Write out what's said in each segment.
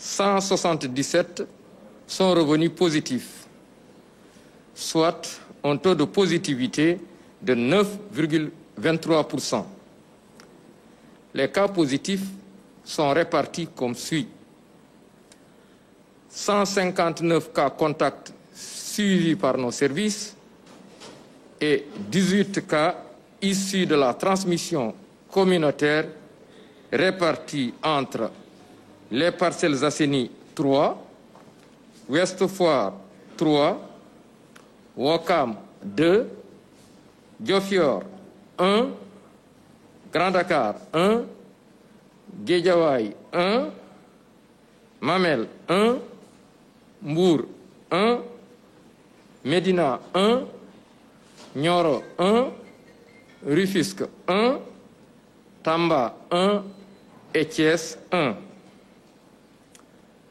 177 sont revenus positifs, soit un taux de positivité de 9,23%. Les cas positifs sont répartis comme suit. 159 cas contacts suivis par nos services et 18 cas issus de la transmission communautaire répartis entre les Parcelles Assainies 3, Ouest Foire 3, Ouakam 2, Diofior 1, Grand Dakar 1, Guédiawaye 1, Mamel 1, Mbour 1, Médina 1, Nioro 1, Rufisque 1, Tamba 1 et Thiès 1.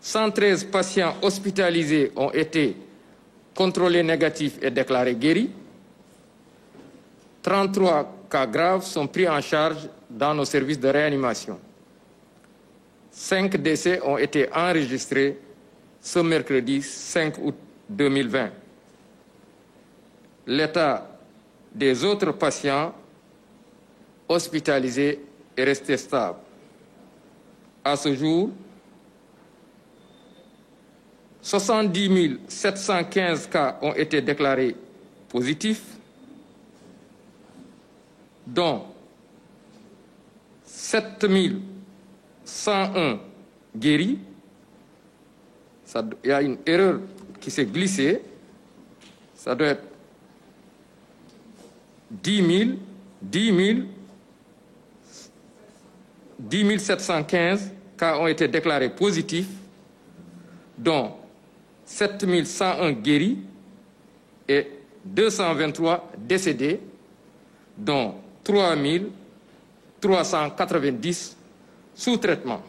113 patients hospitalisés ont été contrôlés négatifs et déclarés guéris. 33 cas graves sont pris en charge dans nos services de réanimation. 5 décès ont été enregistrés ce mercredi 5 août 2020. L'état des autres patients hospitalisés est resté stable. À ce jour, 70 715 cas ont été déclarés positifs, dont 7 101 guéris. Il y a une erreur qui s'est glissée. Ça doit être 10 715 cas ont été déclarés positifs, dont 7 101 guéris et 223 décédés, dont 3 390 sous traitement.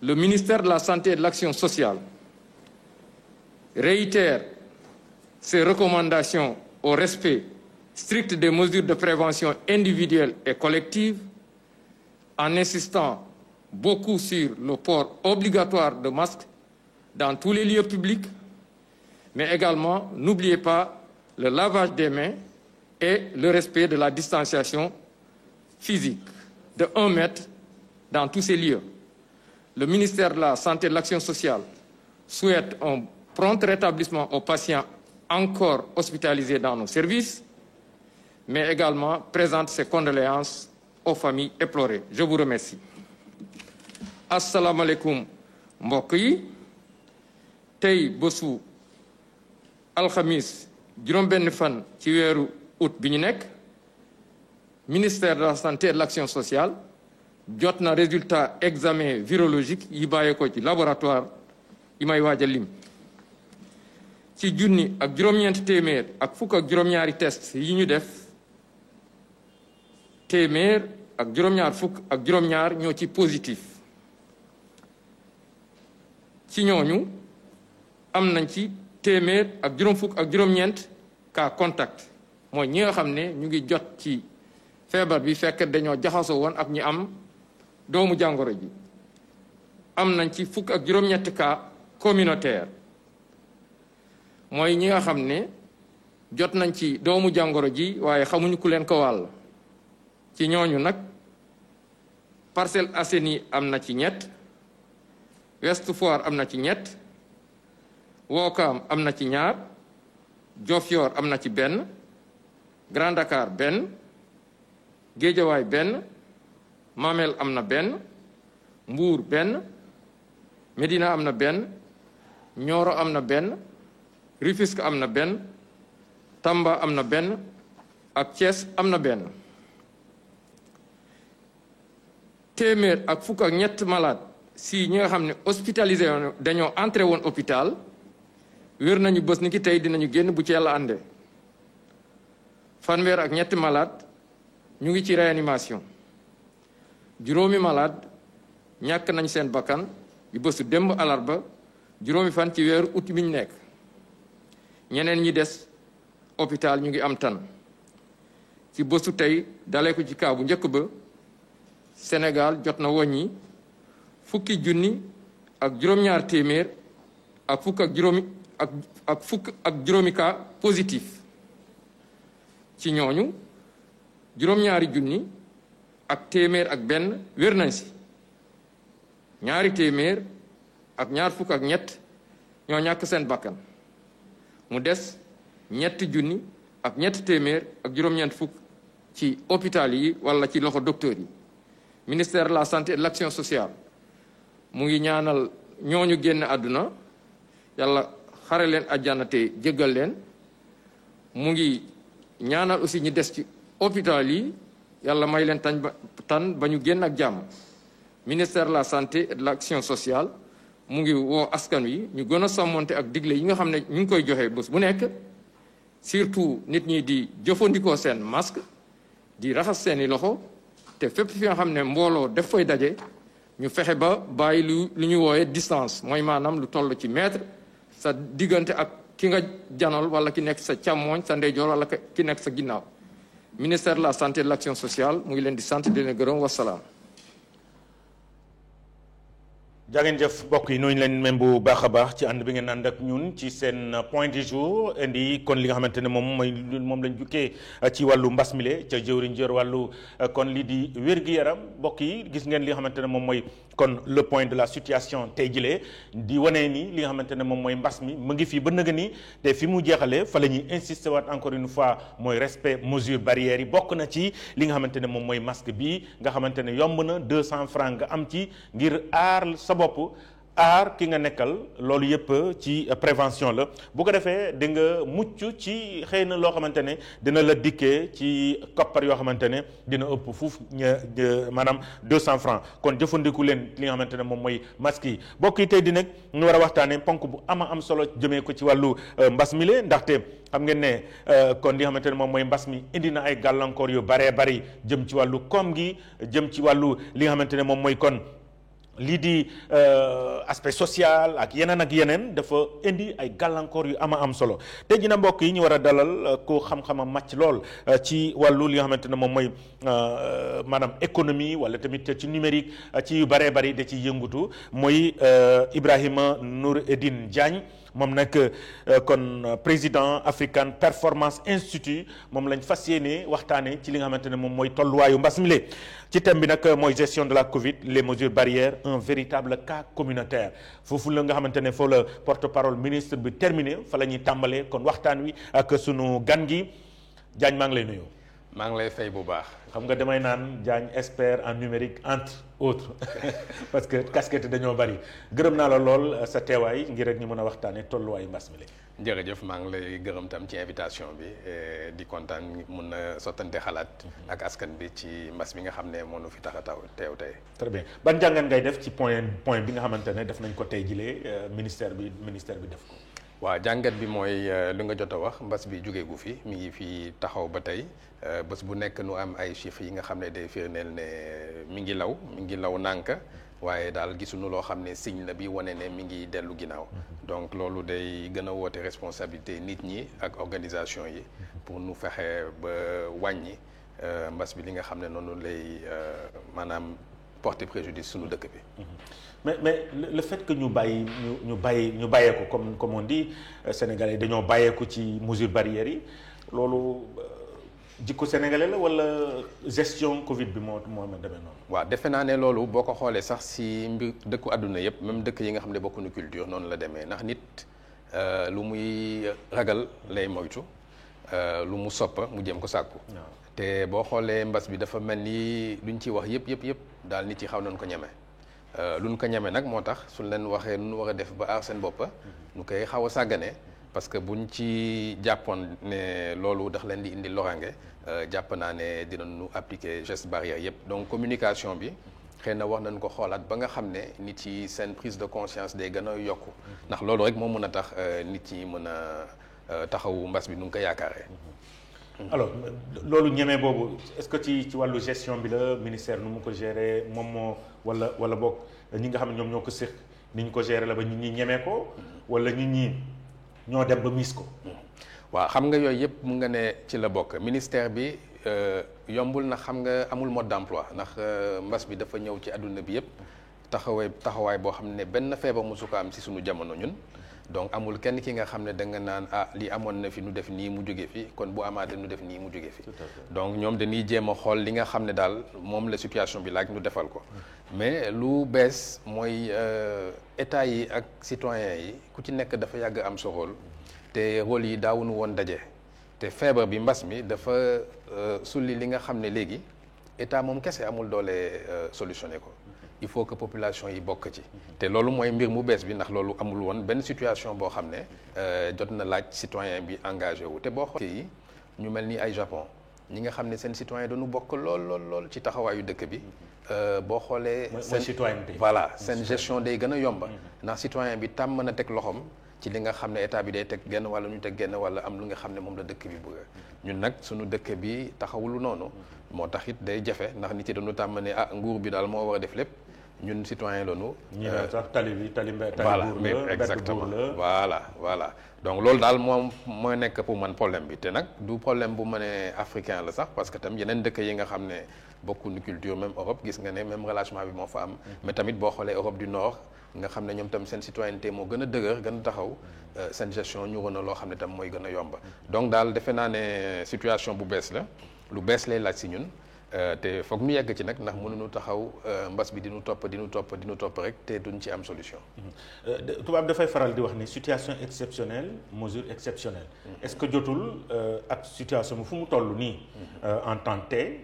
Le ministère de la Santé et de l'Action sociale réitère ses recommandations au respect strict des mesures de prévention individuelle et collective en insistant beaucoup sur le port obligatoire de masques dans tous les lieux publics, mais également, n'oubliez pas, le lavage des mains et le respect de la distanciation physique de 1 mètre dans tous ces lieux. Le ministère de la Santé et de l'Action sociale souhaite un prompt rétablissement aux patients encore hospitalisés dans nos services, mais également présente ses condoléances aux familles éplorées. Je vous remercie. Assalamu alaikum mbokk yi tey bésu alxamis juróom-benn fan ci weeru août bi ñu nekk ministère de la santé et de l'action sociale jot na résultat examen virologique yi bàyyee ko ci laboratoire yi may waaj a lim ci junni ak juróom-ñeent téeméer ak fukk ak juróom-ñaari test yi ñu def téeméer ak juróom-ñaar fukk ak juróom-ñaar ñoo ci positif ci ñooñu am nañ ci téeméer ak juróom fukk ak juróom-ñeent cas contact mooy ñi nga xam ne ñu ngi jot ci feebar bi fekk dañoo jaxasoo woon ak ñi am doomu jàngoro ji am nañ ci fukk ak juróom-ñetti cas communautaire mooy ñi nga xam ne jot nañ ci doomu jàngoro ji waaye xamuñu ku leen ko wàll ci ñooñu nag Parcelles Assainies am na ci ñett Ouest Foire am na ci ñett Ouakam am na ci ñaar Diofior am na ci benn Grand Dakar benn Guédiawaye benn Mamel am na benn Mbour benn Médina am na benn Nioro am na benn Rufisque am na benn Tamba am na benn ak Thiès am na benn téeméer ak fukk ak ñett malade si ñi nga xam ne hospitalisé woon dañoo entré woon hôpital wér nañu bés ni ki tey dinañu génn bu ci yàlla ànde fanweer ak ñetti malade ñu ngi ci réanimation juróomi malade ñàkk nañ seen bakkan yu bésu démb alarba juróomi fan ci weeru août bi ñu nekk ñeneen ñi des hôpital ñu ngi am tan ci bésu tey dalee ko ci kaa bu njëkk ba Sénégal jot na woññi fukki junni ak juróom-ñaar téeméer ak fukk ak juróomi cas positif ci ñooñu juróom-ñaari junni ak téeméer ak benn wér nañ si ñaari téeméer ak ñaar fukk ak ñett ñoo ñàkk seen bakkan mu des ñetti junni ak ñetti téeméer ak juróom-ñeent fukk ci hôpital yi wala ci loxo docteur yi ministère de la santé et de l'action sociale mu ngi ñaanal ñooñu génn àdduna yàlla xare leen àjjana te jéggal leen mu ngi ñaanal aussi ñi des ci hôpital yi yàlla may leen tan ba ñu génn ak jàmm ministère de la santé et de l'action sociale mu ngi woo askan wi ñu gën a sàmmonte ak digle yi nga xam ne ñu ngi koy joxe bés bu nekk surtout nit ñi di jëfandikoo seen masque di raxas seeni loxo te fépp fi nga xam ne mbooloo def fay daje ñu fexe ba bàyyi lu ñu wooyee distance mooy maanaam lu toll ci mètre sa diggante ak ki nga janol wala ki nekk sa càmmooñ sa ndeyjoor wala ki nekk sa ginnaaw ministère de la santé et de l'action sociale mu ngi leen di sant di leen gërëm wasalaam. jaa ngeen jëf mbokk yi nooñu leen même bu baax a baax ci ànd bi ngeen ànd ak ñun ci seen point du jour indi kon li nga xamante ne moom lañ jukkee ci wàllu mbas mile ca jëwriñ jër wàllu kon lii di wér-gi-yaram mbokk yi gis ngeen li nga xamante ne moom mooy kon le point de la situation tey jilee di wane ni li nga xamante ne moom mooy mbas mi mu ngi fii ba nëga ni te fi mu jeexalee fa la ñuy insister waat encore une fois mooy respect mesures barrières yi bokk na ci li nga xamante ne moom mooy masque bi nga xamante ne yomb na 200 francs nga am ci ngir aar sa bopp aar ki nga nekkal loolu yëpp ci prévention la bu ko defee di nga mucc ci xëy na loo xamante ne dina la dikkee ci koppar yoo xamante ne dina ëpp fuuf maanaam 200 francs kon jëfandiku leen li nga xamante ne moom mooy masque yi bokk yi tey di nag ñu war a waxtaanee ponk bu am solo jëmee ko ci wàllu mbas mi le ndaxte xam ngeen ne kon li nga xamante ne moom mooy mbas mi indi na ay gàllankoor yu baree bari jëm ci wàllu koom gi jëm ci wàllu li nga xamante ne moom mooy kon lii di aspect social ak yeneen dafa indi ay gàllankoor yu am solo tey jii na mbokk yi ñu war a dalal ko xam-xamam màcc lool ci wàllu li nga xamante ne moom mooy maanaam économie wala tamit ci numérique ci yu bëree bëri da ciy yëngutu mooy Ibrahima Nouredine Diagne moom nag kon président African Performance Institute moom lañ fas yéene waxtaanee ci li nga xamante ne moom mooy tolluwaayu mbas mi le ci thème bi nag mooy gestion de la Covid les mesures barrières un véritable cas communautaire foofu la nga xamante ne foofu la porte-parole ministre bi terminé fa la ñuy tàmbalee kon waxtaan wi ak sunu gan gi Diagne maa ngi lay nuyu. maa ngi lay fay bu baax. xam nga damay naan Diagne expert en numérique entre autres parce que casquette dañoo bari gërëm naa la lool sa teewaay ngir rek ñu mën a waxtaanee tolluwaayu mbas mi la. jërëjëf maa ngi lay gërëm tam ci invitation bi di kontaan mun a sottante xalaat ak askan bi ci mbas bi nga xam ne moo nu fi tax a teew tey. très bien ban jàngat ngay def ci point bi nga xamante ne def nañ ko tey jilee ministère bi def ko. waaw jàngat bi mooy lu nga jot a wax mbas bi jóge gu fi mi ngi fi taxaw ba tey bés bu nekk nu am ay chiffres yi nga xam ne day firndeel ne mi ngi law nànk waaye daal gisuñu loo xam ne signe la bi wane ne mi ngi dellu ginnaaw donc loolu day gën a woote responsabilité nit ñi ak organisation yi pour nu fexe ba wàññi mbas bi li nga xam ne noonu lay maanaam porter préjudice suñu dëkk bi. mais le fait que ñu bàyyee ko comme on dit sénégalais dañoo bàyyeeku ci mesures barrières yi loolu jikko sénégalais la wala gestion Covid bi moo demee noonu. waaw defe naa ne loolu boo ko xoolee sax si mbir dëkku àdduna yëpp même dëkk yi nga xam ne bokkuñu culture noonu la demee ndax nit lu muy ragal lay moytu lu mu soppa mu jëm ko sàkku. te boo xoolee mbas bi dafa mel ni luñ ciy wax yëpp daal nit yi xaw nañ ko ñeme. luñ ko ñeme nag moo tax suñ leen waxee nu war a def ba aar seen boppa nu koy xaw a sàggane parce que buñ ci jàppoon ne loolu dax leen di indi lorange jàpp naa ne dinañu appliquer geste barrière yëpp donc communication bi xëy na wax nañ ko xoolaat ba nga xam ne nit yi seen prise de conscience day gën a yokku ndax loolu rek moo mën a tax nit yi mën a taxawu mbas bi nu ngi ko yaakaaree. alors loolu ñeme boobu est-ce que ci wàllu gestion bi la ministère nu mu ko gérer moom moo wala boog ñi nga xam ne ñoom ñoo ko séq ni ñu ko gérer la ba nit ñi ñeme ko wala nit ñi ñoo dem ba miis ko. waaw xam nga yooyu yëpp mu nga ne ci la bokk ministère bi yombul na xam nga amul mode d'emploi ndax mbas bi dafa ñëw ci àdduna bi yëpp taxawaay boo xam ne benn feebar mosu ko am si suñu jamono ñun. donc amul kenn ki nga xam ne da nga naan lii amoon na fi nu def nii mu jóge fi kon bu amaatee nu def nii mu jóge fi donc ñoom dañuy jéem a xool li nga xam ne daal moom la situation bi laaj nu defal ko mais lu bees mooy état yi ak citoyens yi ku ci nekk dafa yàgg am sa rôle te rôle yi daawuñu woon daje te feebar bi mbas mi dafa sulli li nga xam ne léegi état moom kese amul doole solutionné ko il faut que population yi bokk ci te loolu mooy mbir mu bees bi ndax loolu amul woon benn situation boo xam ne jot na laaj citoyen bi engagé wu te boo xoolee yi ñu mel ni ay Japon ñi nga xam ne seen citoyen dañu bokk lool ci taxawaayu dëkk bi boo xoolee seen citoyenneté voilà seen gestion day gën a yomba ndax citoyen bi tam mën a teg loxoom ci li nga xam ne état bi day teg genn wala ñu teg genn wala am lu nga xam ne moom la dëkk bi bëgg ñun nag suñu dëkk bi taxawulu noonu moo tax it day jafe ndax nit yi dañu tàmm ne nguur bi daal moo war a def lépp ñun citoyen lañu. ñi ne sax tali voilà mais exactement voilà donc loolu daal moom mooy nekk pour man problème bi te nag du problème bu ma ne africain la sax parce que tam yeneen dëkk yi nga xam ne bokkuñu culture même Europe gis nga ne même relâchement bi moo fa am. mais tamit boo xoolee Europe du Nord nga xam ne ñoom tam seen citoyenneté moo gën a dëgër gën a taxaw seen gestion ñu na loo xam ne tam mooy gën a yomba donc daal defe naa ne situation bu bees la lu bees lay laaj si ñun. te foog ñu yegg ci nag ndax mënuñu taxaw mbas bi di nu topp rek te duñ ci am solution. tubaab dafay faral di wax ni situation exceptionnelle mesure exceptionnelle. est-ce que jotul ak situation bi fu mu toll nii. en tant que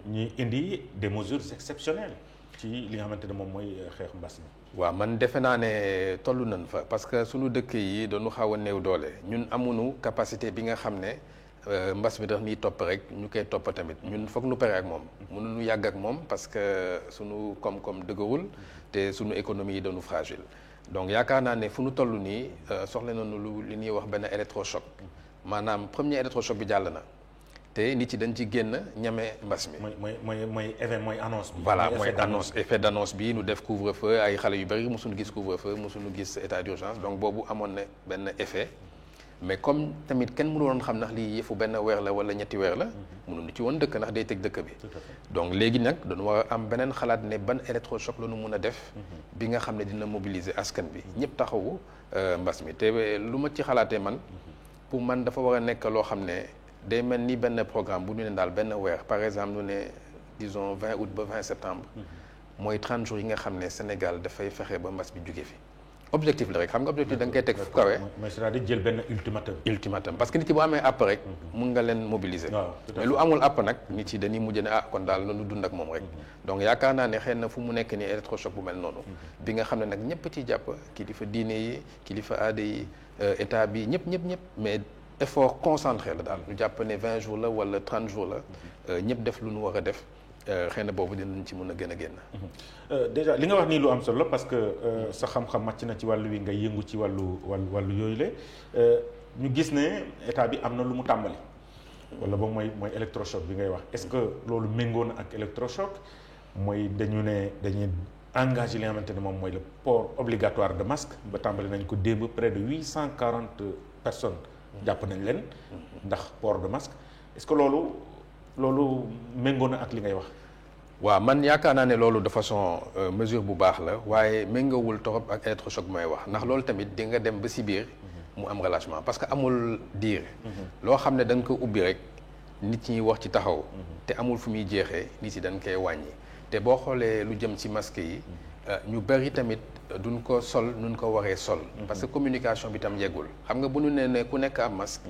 ñu indi des mesures exceptionnelles ci li nga xamante ne moom mooy xeexu mbas mi. waaw man defe naa ne toll nañ fa parce que suñu dëkk yi dañu xaw a néew doole ñun amuñu capacité bi nga xam ne. mbas mi daf ñuy topp rek ñu koy topp tamit ñun foog nu pare ak moom mënuñu yàgg ak moom parce que suñu koom-koom dëgërul te suñu économie yi dañu fragile donc yaakaar naa ne fu nu toll nii soxla nañu li ñuy wax benn électrochoc maanaam premier électrochoc bi jàll na te nit yi dañ ci génn ñame mbas mi. mooy annonce bi. voilà mooy annonce effet d'annonce bi nu def couvre-feu ay xale yu bari mosuñu gis couvre-feu mosuñu gis état d'urgence donc boobu amoon na benn effet. mais comme tamit kenn mënu woon xam ndax lii yëfu benn weer la wala ñetti weer la mënuñu ci woon dëkk ndax day teg dëkk bi donc léegi nag dañu war a am beneen xalaat ne ban électrochoc la ñu mun a def bi nga xam ne dina mobiliser askan bi ñëpp taxawu mbas mi te lu ma ci xalaatee man pour man dafa war a nekk loo xam ne day mel ni benn programme bu ñu ne daal benn weer par exemple ñu ne disons 20 août ba 20 septembre mooy 30 jours yi nga xam ne Sénégal dafay fexe ba mbas bi jóge fi objectif la rek xam nga objectif da nga koy teg fu kawe. mais c'est-à-dire jël benn ultimatum. parce que nit yi boo amee app rek. mun nga leen mobiliser. mais lu amul app nag nit yi dañuy mujj ne kon daal nañu dund ak moom rek. donc yaakaar naa ne xëy na fu mu nekk nii électrochoc bu mel noonu. bi nga xam ne nag ñëpp ci jàpp kilifa diine yi kilifa aada yi état bi ñëpp mais effort concentré la daal ñu jàpp ne 20 jours la wala 30 jours la ñëpp def lu ñu war a def. xëy na boobu dinañ ci mën a gën a génn. déjà li nga wax nii lu am solo parce que sa xam-xam màcc na ci wàllu wi nga yëngu ci wàllu yooyu la ñu gis ne état bi am na lu mu tàmbali. wala ba mooy électrochoc bi ngay wax est-ce que loolu méngoo na ak électrochoc mooy dañuy engagé li nga xamante ne moom mooy le port obligatoire de masque ba tàmbali nañ ko démb près de 840 personnes jàpp nañ leen. ndax port de masque est-ce que loolu méngoo na ak li ngay wax. waaw man yaakaar naa ne loolu de façon mesure bu baax la waaye méngoowul torop ak électrochoc bi may wax ndax loolu tamit di nga dem ba si biir mu am relâchement parce que amul diir. loo xam ne da nga ko ubbi rek nit ñi wax ci taxaw. te amul fu muy jeexee nit yi dañ koy wàññi te boo xoolee lu jëm ci masque yi ñu bari tamit duñ ko sol nuñ ko waree sol. parce que communication bi tam yeggul xam nga bu ñu nee ne ku nekk am masque.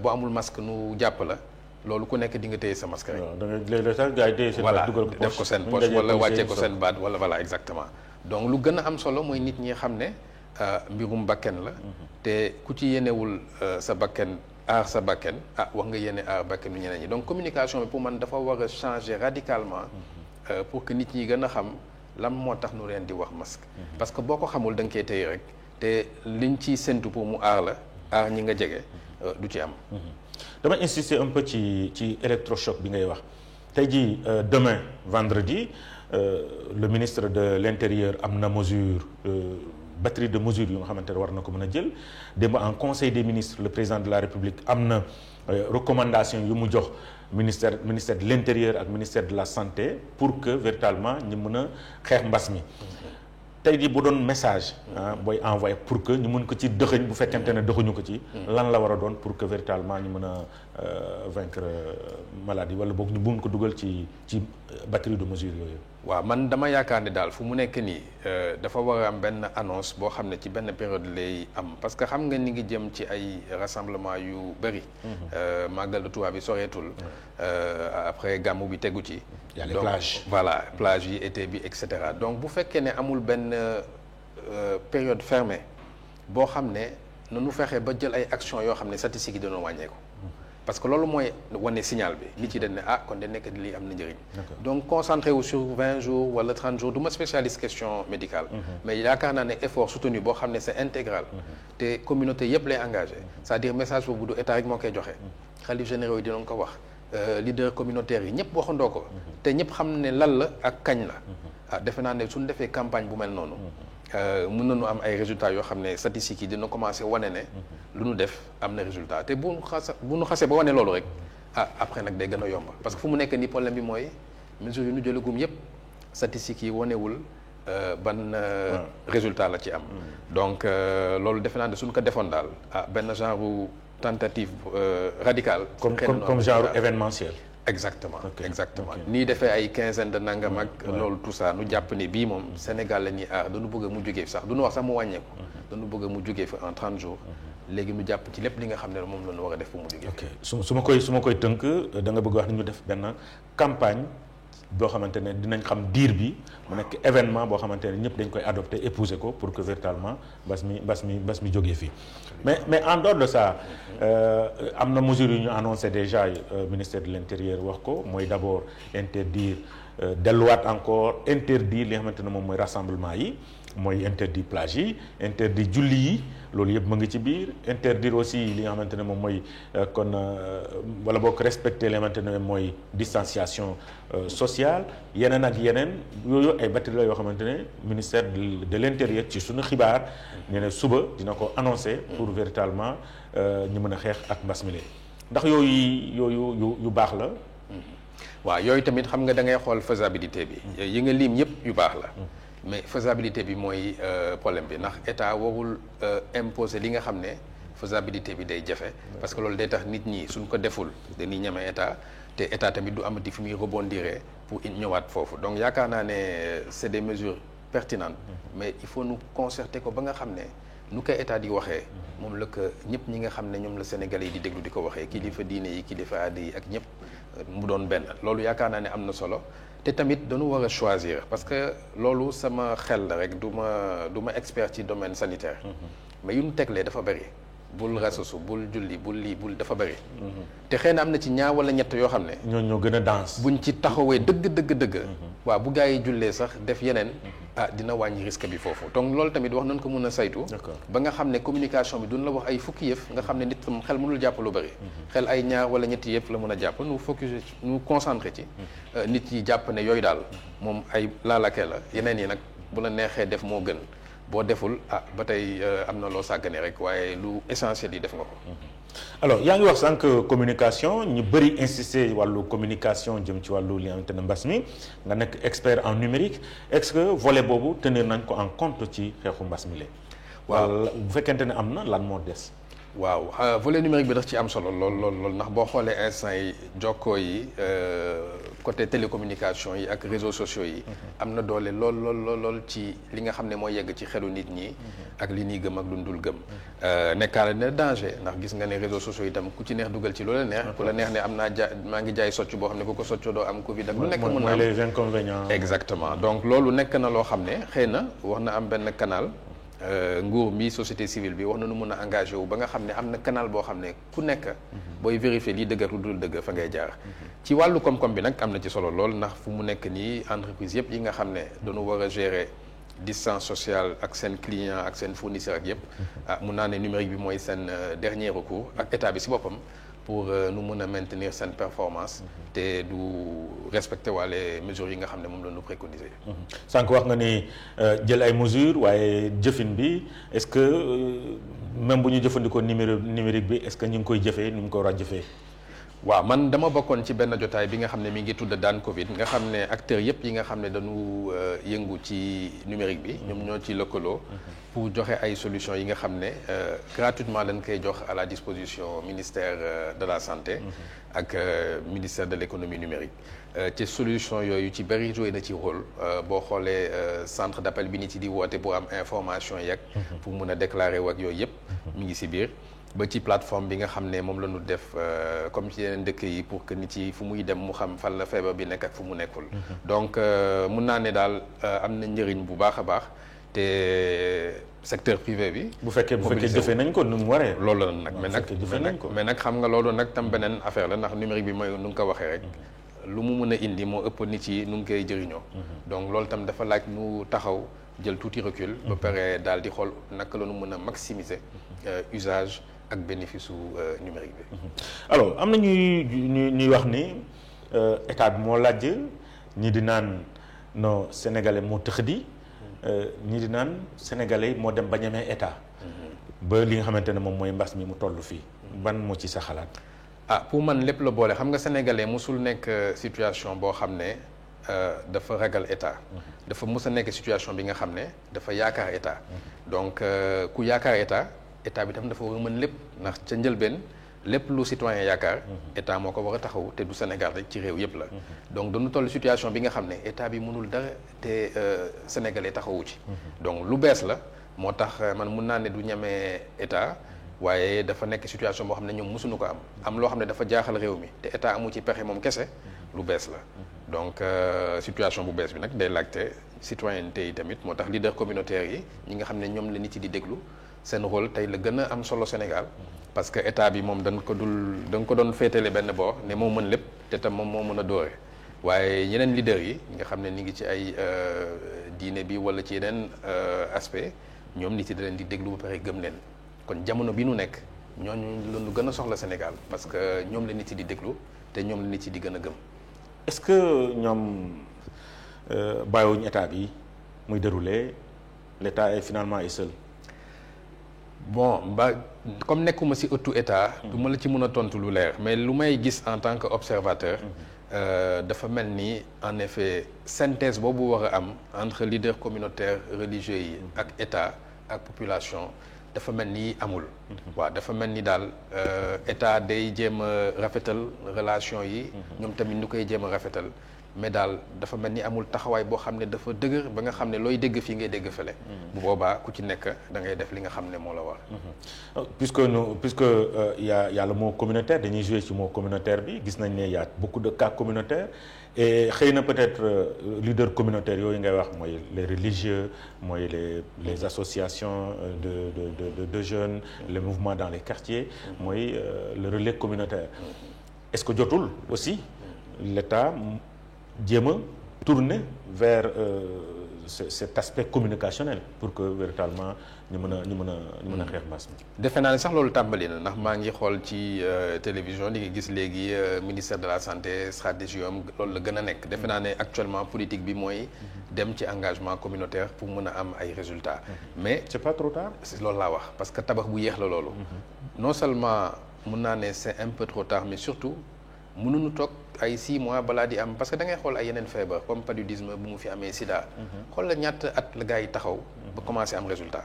boo amul masque nu jàpp la. loolu ku nekk di nga téye sa masque rek. waaw da nga léeg-léeg sax gars yi téye seen voilà def ko seen poche wala wàccee ko seen baat wala voilà exactement. donc lu gën a am solo mooy nit ñi xam ne mbirum bakken la. te ku ci yéenewul sa bakken aar sa bakken wax nga yéene aar bakkenu ñeneen ñi donc communication bi pour man dafa war a changer radicalement. pour que nit ñi gën a xam lan moo tax nu leen di wax masque. parce que boo ko xamul da nga koy téye rek te liñ ciy séntu pour mu aar la aar ñi nga jege du ci am. dama insister un peu ci électrochoc bi ngay wax tey jii demain vendredi le ministre de l'intérieur am na mesure batterie de mesures yu nga xamante ne war na ko mën a jël démb en conseil des ministres le président de la république am na recommandation yu mu jox ministère de l'intérieur ak ministère de la santé pour que véritablement ñu mën a xeex mbas mi. tey jii bu doon message booy envoyé pour que ñu mën ko ci dëxëñ bu fekkente ne dëxuñu ko ci lan la war a doon pour que véritablement ñu mën a vaincre maladie wala boog ñu mën ko dugal ci batterie de mesures yooyu. waaw man dama yaakaar ne daal fu mu nekk nii dafa war a am benn annonce boo xam ne ci benn période lay am parce que xam nga ni ngi jëm ci ay rassemblement yu bëri. màggal de Tuubaa bi soreetul. après gàmmu bi tegu ci. y a les plages voilà plage yi été bi et cetera donc bu fekkee ne amul benn période fermée boo xam ne nanu fexe ba jël ay actions yoo xam ne statistiques yi dina wàññeeku. parce que loolu mooy wane signal bi nit yi dañ ne kon de nekk lii am na njëriñ. donc concentré wu sur 20 jours wala 30 jours du ma spécialiste question médicale. mais yaakaar naa ne effort soutenu boo xam ne c'est intégral. te communauté yëpp lay engagé. c'est-à-dire message boobu du état rek moo koy joxe. xalif généraux yi dinañ ko wax. leader communautaire yi ñëpp waxandoo ko. te ñëpp xam ne lan la ak kañ la. defe naa ne suñu defee campagne bu mel noonu. mën nañu am ay résultats yoo xam ne statistiques yi dina commencé wane ne. lu nu def am na résultat te bu nu xasee ba wane loolu rek après nag day gën a yomb parce que fu mu nekk nii problème bi mooy mesures yu nu jëlagum yëpp statistiques yi wanewul ban résultat la ci am. donc loolu defe naa ne suñu ko defoon daal benn genre tentative radicale. comme genre événementiel. exactement nii defee ay quinzaine de nangam ak loolu tout ça nu jàpp ni bii moom Sénégal la ñuy aar dañu bëgg mu jógee fi sax duñu wax sax mu wàññeeku dañu bëgg mu jógee fi en 30 jours léegi nu jàpp ci lépp li nga xam ne moom la ñu war a def pour mu jógee ok su ma koy tënk da nga bëgg wax ni ñu def benn campagne boo xamante ne dinañ xam diir bi mu nekk événement boo xamante ne ñëpp dañ koy adopté épouser ko pour que véritablement mbas mi jógee fii mais en dehors de ça am na mesures yu ñu annoncé déjà ministère de l'intérieur wax ko mooy d'abord interdire delluwaat encore interdire li nga xamante ne moom mooy rassemblement yi mooy interdit plage yi interdit julli yi loolu yëpp mu ngi ci biir interdire aussi li nga xamante ne moom mooy kon wala boog respecter li nga xamante ne mooy distanciation sociale yeneen ak yeneen yooyu ay batterie la yoo xamante ne ministère de l'intérieur ci suñu xibaar ñu ne suba dina ko annoncer pour véritablement ñu mën a xeex ak mbas mi ndax yooyu yu baax la. waaw yooyu tamit xam nga da ngay xool faisabilité bi. yi nga lim yëpp yu baax la. mais faisabilité bi mooy problème bi ndax état warul imposer li nga xam ne faisabilité bi day jafe parce que loolu day tax nit ñi suñ ko deful dañuy ñeme état te état tamit du amati fi muy rebondir pour ñëwaat foofu donc yaakaar naa ne c'est des mesures pertinentes mais il faut nous concerter ko ba nga xam ne nu koy état di waxee moom la ko ñëpp ñi nga xam ne ñoom la Sénégalais yi di déglu di ko waxee kilifa diine yi kilifa aada yi ak ñëpp mu doon benn loolu yaakaar naa ne am na solo te tamit dañu war a choisir parce que loolu sama xel la rek du ma expert ci domaine sanitaire mais yu ñu teglee dafa bëri bul rasasu bul julli bul lii bul dafa bëri te xëy na am na ci ñaar wala ñett yoo xam ne ñoo gën a dense buñ ci taxawee dëgg waaw bu gaa yi jullee sax def yeneen dina wàññi risque bi foofu donc loolu tamit wax nañ ko mën a saytu ba nga xam ne communication bi duñ la wax ay fukki yëf nga xam ne nit tam xel mënul jàpp lu bëri xel ay ñaar wala ñetti yëf la mën a jàpp nu focus nu concentré ci nit yi jàpp ne yooyu daal moom ay laalakee la yeneen yi nag bu la neexee def moo gën boo deful ba tey am na loo sàggane rek waaye lu essentiel yi def nga ko alors yaa ngi wax sànq communication ñu bëri insister wàllu communication jëm ci wàllu li nga xamante ne mbas mi nga nekk expert en numérique est-ce que volet boobu tenir nañ ko en compte ci xeexu mbas mi la waaw bu fekkente ne am na lan moo des waaw volet numérique bi daf ci am solo lool ndax boo xoolee instant yi jokkoo yi côté télécommunication yi ak réseaux sociaux yi am na doole lool ci li nga xam ne mooy yegg ci xelu nit ñi ak li ñuy gëm ak lu dul gëm nekkaale ne danger ndax gis nga ne réseaux sociaux yi itam ku ci neex dugal ci lu la neex ku la neex ne am naa maa ngi jaay socc boo xam ne ku ko soccoo doo am Covid ak lu nekk mën na am les inconvénients exactement donc loolu nekk na loo xam ne xëy na wax na am benn canal nguur mi société civile bi wax na nu mën a engagé wu ba nga xam ne am na canal boo xam ne ku nekk booy vérifier lii dëgg ak lu dul dëgg fa ngay jaar ci wàllu koom-koom bi nag am na ci solo lool ndax fu mu nekk nii entreprise yëpp yi nga xam ne dañu war a gérer distance sociale ak seen client ak seen fournisseur ak yëpp mun naa ne numérique bi mooy seen dernier recours ak état bi si boppam pour nu mën a maintenir seen performance te du respecter waale mesures yi nga xam ne moom la ñu préconiser. sànq wax nga ni jël ay mesures waaye jëfin bi est-ce que même bu ñu jëfandikoo numérique bi est-ce que ñu ngi koy jëfee ni ñu ko war a jëfee. waaw man dama bokkoon ci benn jotaay bi nga xam ne mi ngi tudd daan Covid nga xam ne acteurs yëpp yi nga xam ne dañu yëngu ci numérique bi ñoom ñoo ci lëkkaloo pour joxe ay solutions yi nga xam ne gratuitement lañ koy jox à la disposition ministère de la santé ak ministère de l'économie numérique ci solution yooyu ci bëri joué na ci rôle boo xoolee centre d'appel bi nit yi di woote pour am information yeeg pour mun a déclarer wak yooyu yëpp mi ngi si biir ba ci plateforme bi nga xam ne moom la ñu def comme ci yeneen dëkk yi pour que nit yi fu muy dem mu xam fan la feebar bi nekk ak fu mu nekkul. donc mun naa ne daal am na njëriñ bu baax a baax te secteur privé bi. bu fekkee jëfee nañ ko nu mu waree. loolu la nag mais nag xam nga loolu nag tam beneen affaire la ndax numérique bi mooy nu nga ko waxee rek. lu mu mën a indi moo ëpp nit yi nu ngi koy jëriñoo. donc loolu tam dafa laaj nu taxaw jël tuuti recul. ba pare daal di xool naka la nu mën a maximiser usage. ak bénéfice su numérique bi. alors am na ñuy wax ni état bi moo laaj ñi di naan non sénégalais moo tëx di ñi di naan sénégalais moo dem ba ñemee état. ba li nga xamante ne moom mooy mbas mi mu toll fii. ban moo ci sa xalaat. pour man lépp la boole xam nga sénégalais mosul nekk situation boo xam ne dafa ragal état. dafa mos a nekk situation bi nga xam ne dafa yaakaar état. donc ku yaakaar état bi tam dafa war a mën lépp ndax ca njëlbeen lépp lu citoyen yaakaar état moo ko war a taxaw te du Sénégal rek ci réew yëpp la donc dañu toll situation bi nga xam ne état bi mënul dara te sénégalais taxawu ci donc lu bees la moo tax man mun naa ne du ñemee état waaye dafa nekk situation boo xam ne ñoom mosuñu ko am loo xam ne dafa jaaxal réew mi te état amu ci pexe moom kese lu bees la donc situation bu bees bi nag day laajte citoyenneté yi tamit moo tax leader communautaire yi ñi nga xam ne ñoom la nit yi di déglu seen rôle tey la gën a am solo Sénégal parce que état bi moom dañ ko doon féetale benn boor ne moo mën lépp te tam moom moo mën a doore waaye yeneen leaders yi nga xam ne ni ngi ci ay diine bi wala ci yeneen aspect ñoom nit yi da leen di déglu ba pare gëm leen kon jamono bi nu nekk ñooñu la ñu gën a soxla Sénégal parce que ñoom la nit yi di déglu te ñoom la nit yi di gën a gëm. est-ce que ñoom bàyyiwuñu état bi muy dérouler l'état est finalement seul. bon comme nekkuma ci ëttu état du ma la ci mën a tontu lu leer mais lu may gis en tant que observateur dafa mel ni en effet synthèse boobu war a am entre leaders communautaires religieux yi ak état ak population dafa mel ni amul waaw dafa mel ni daal état day jéem a rafetal relation yi ñoom tamit ñu koy jéem a rafetal mais daal dafa mel ni amul taxawaay boo xam ne dafa dëgër ba nga xam ne looy dégg fii ngay dégg fële. bu boobaa ku ci nekk da ngay def li nga xam ne moo la war. puisque y a le mot communautaire dañuy jouer ci mot communautaire bi gis nañ ne y a beaucoup de cas communautaires et xëy na peut-être leader communautaire yooyu ngay wax mooy les religieux mooy les associations de jeunes les mouvements dans les quartiers mooy le relais communautaire. est-ce que jotul aussi l'État jéem a tourner vers cet aspect communicationnel pour que véritablement ñu mën a xeex mbas mi. defe naa ne sax loolu tàmbali na ndax maa ngi xool ci télévision di nga gis léegi ministère de la santé stratégie am loolu la gën a nekk defe naa ne actuellement politique bi mooy dem ci engagement communautaire pour mën a am ay résultats. mais c'est pas trop tard. loolu laa wax parce que tabax bu yéex la loolu. non seulement mun naa ne c'est un peu trop tard mais surtout mënuñu toog ay 6 mois balaa di am parce que da ngay xool ay yeneen feebar comme paludisme bu mu fi amee sida. xool la ñaata at la gars yi taxaw ba commencé am résultat.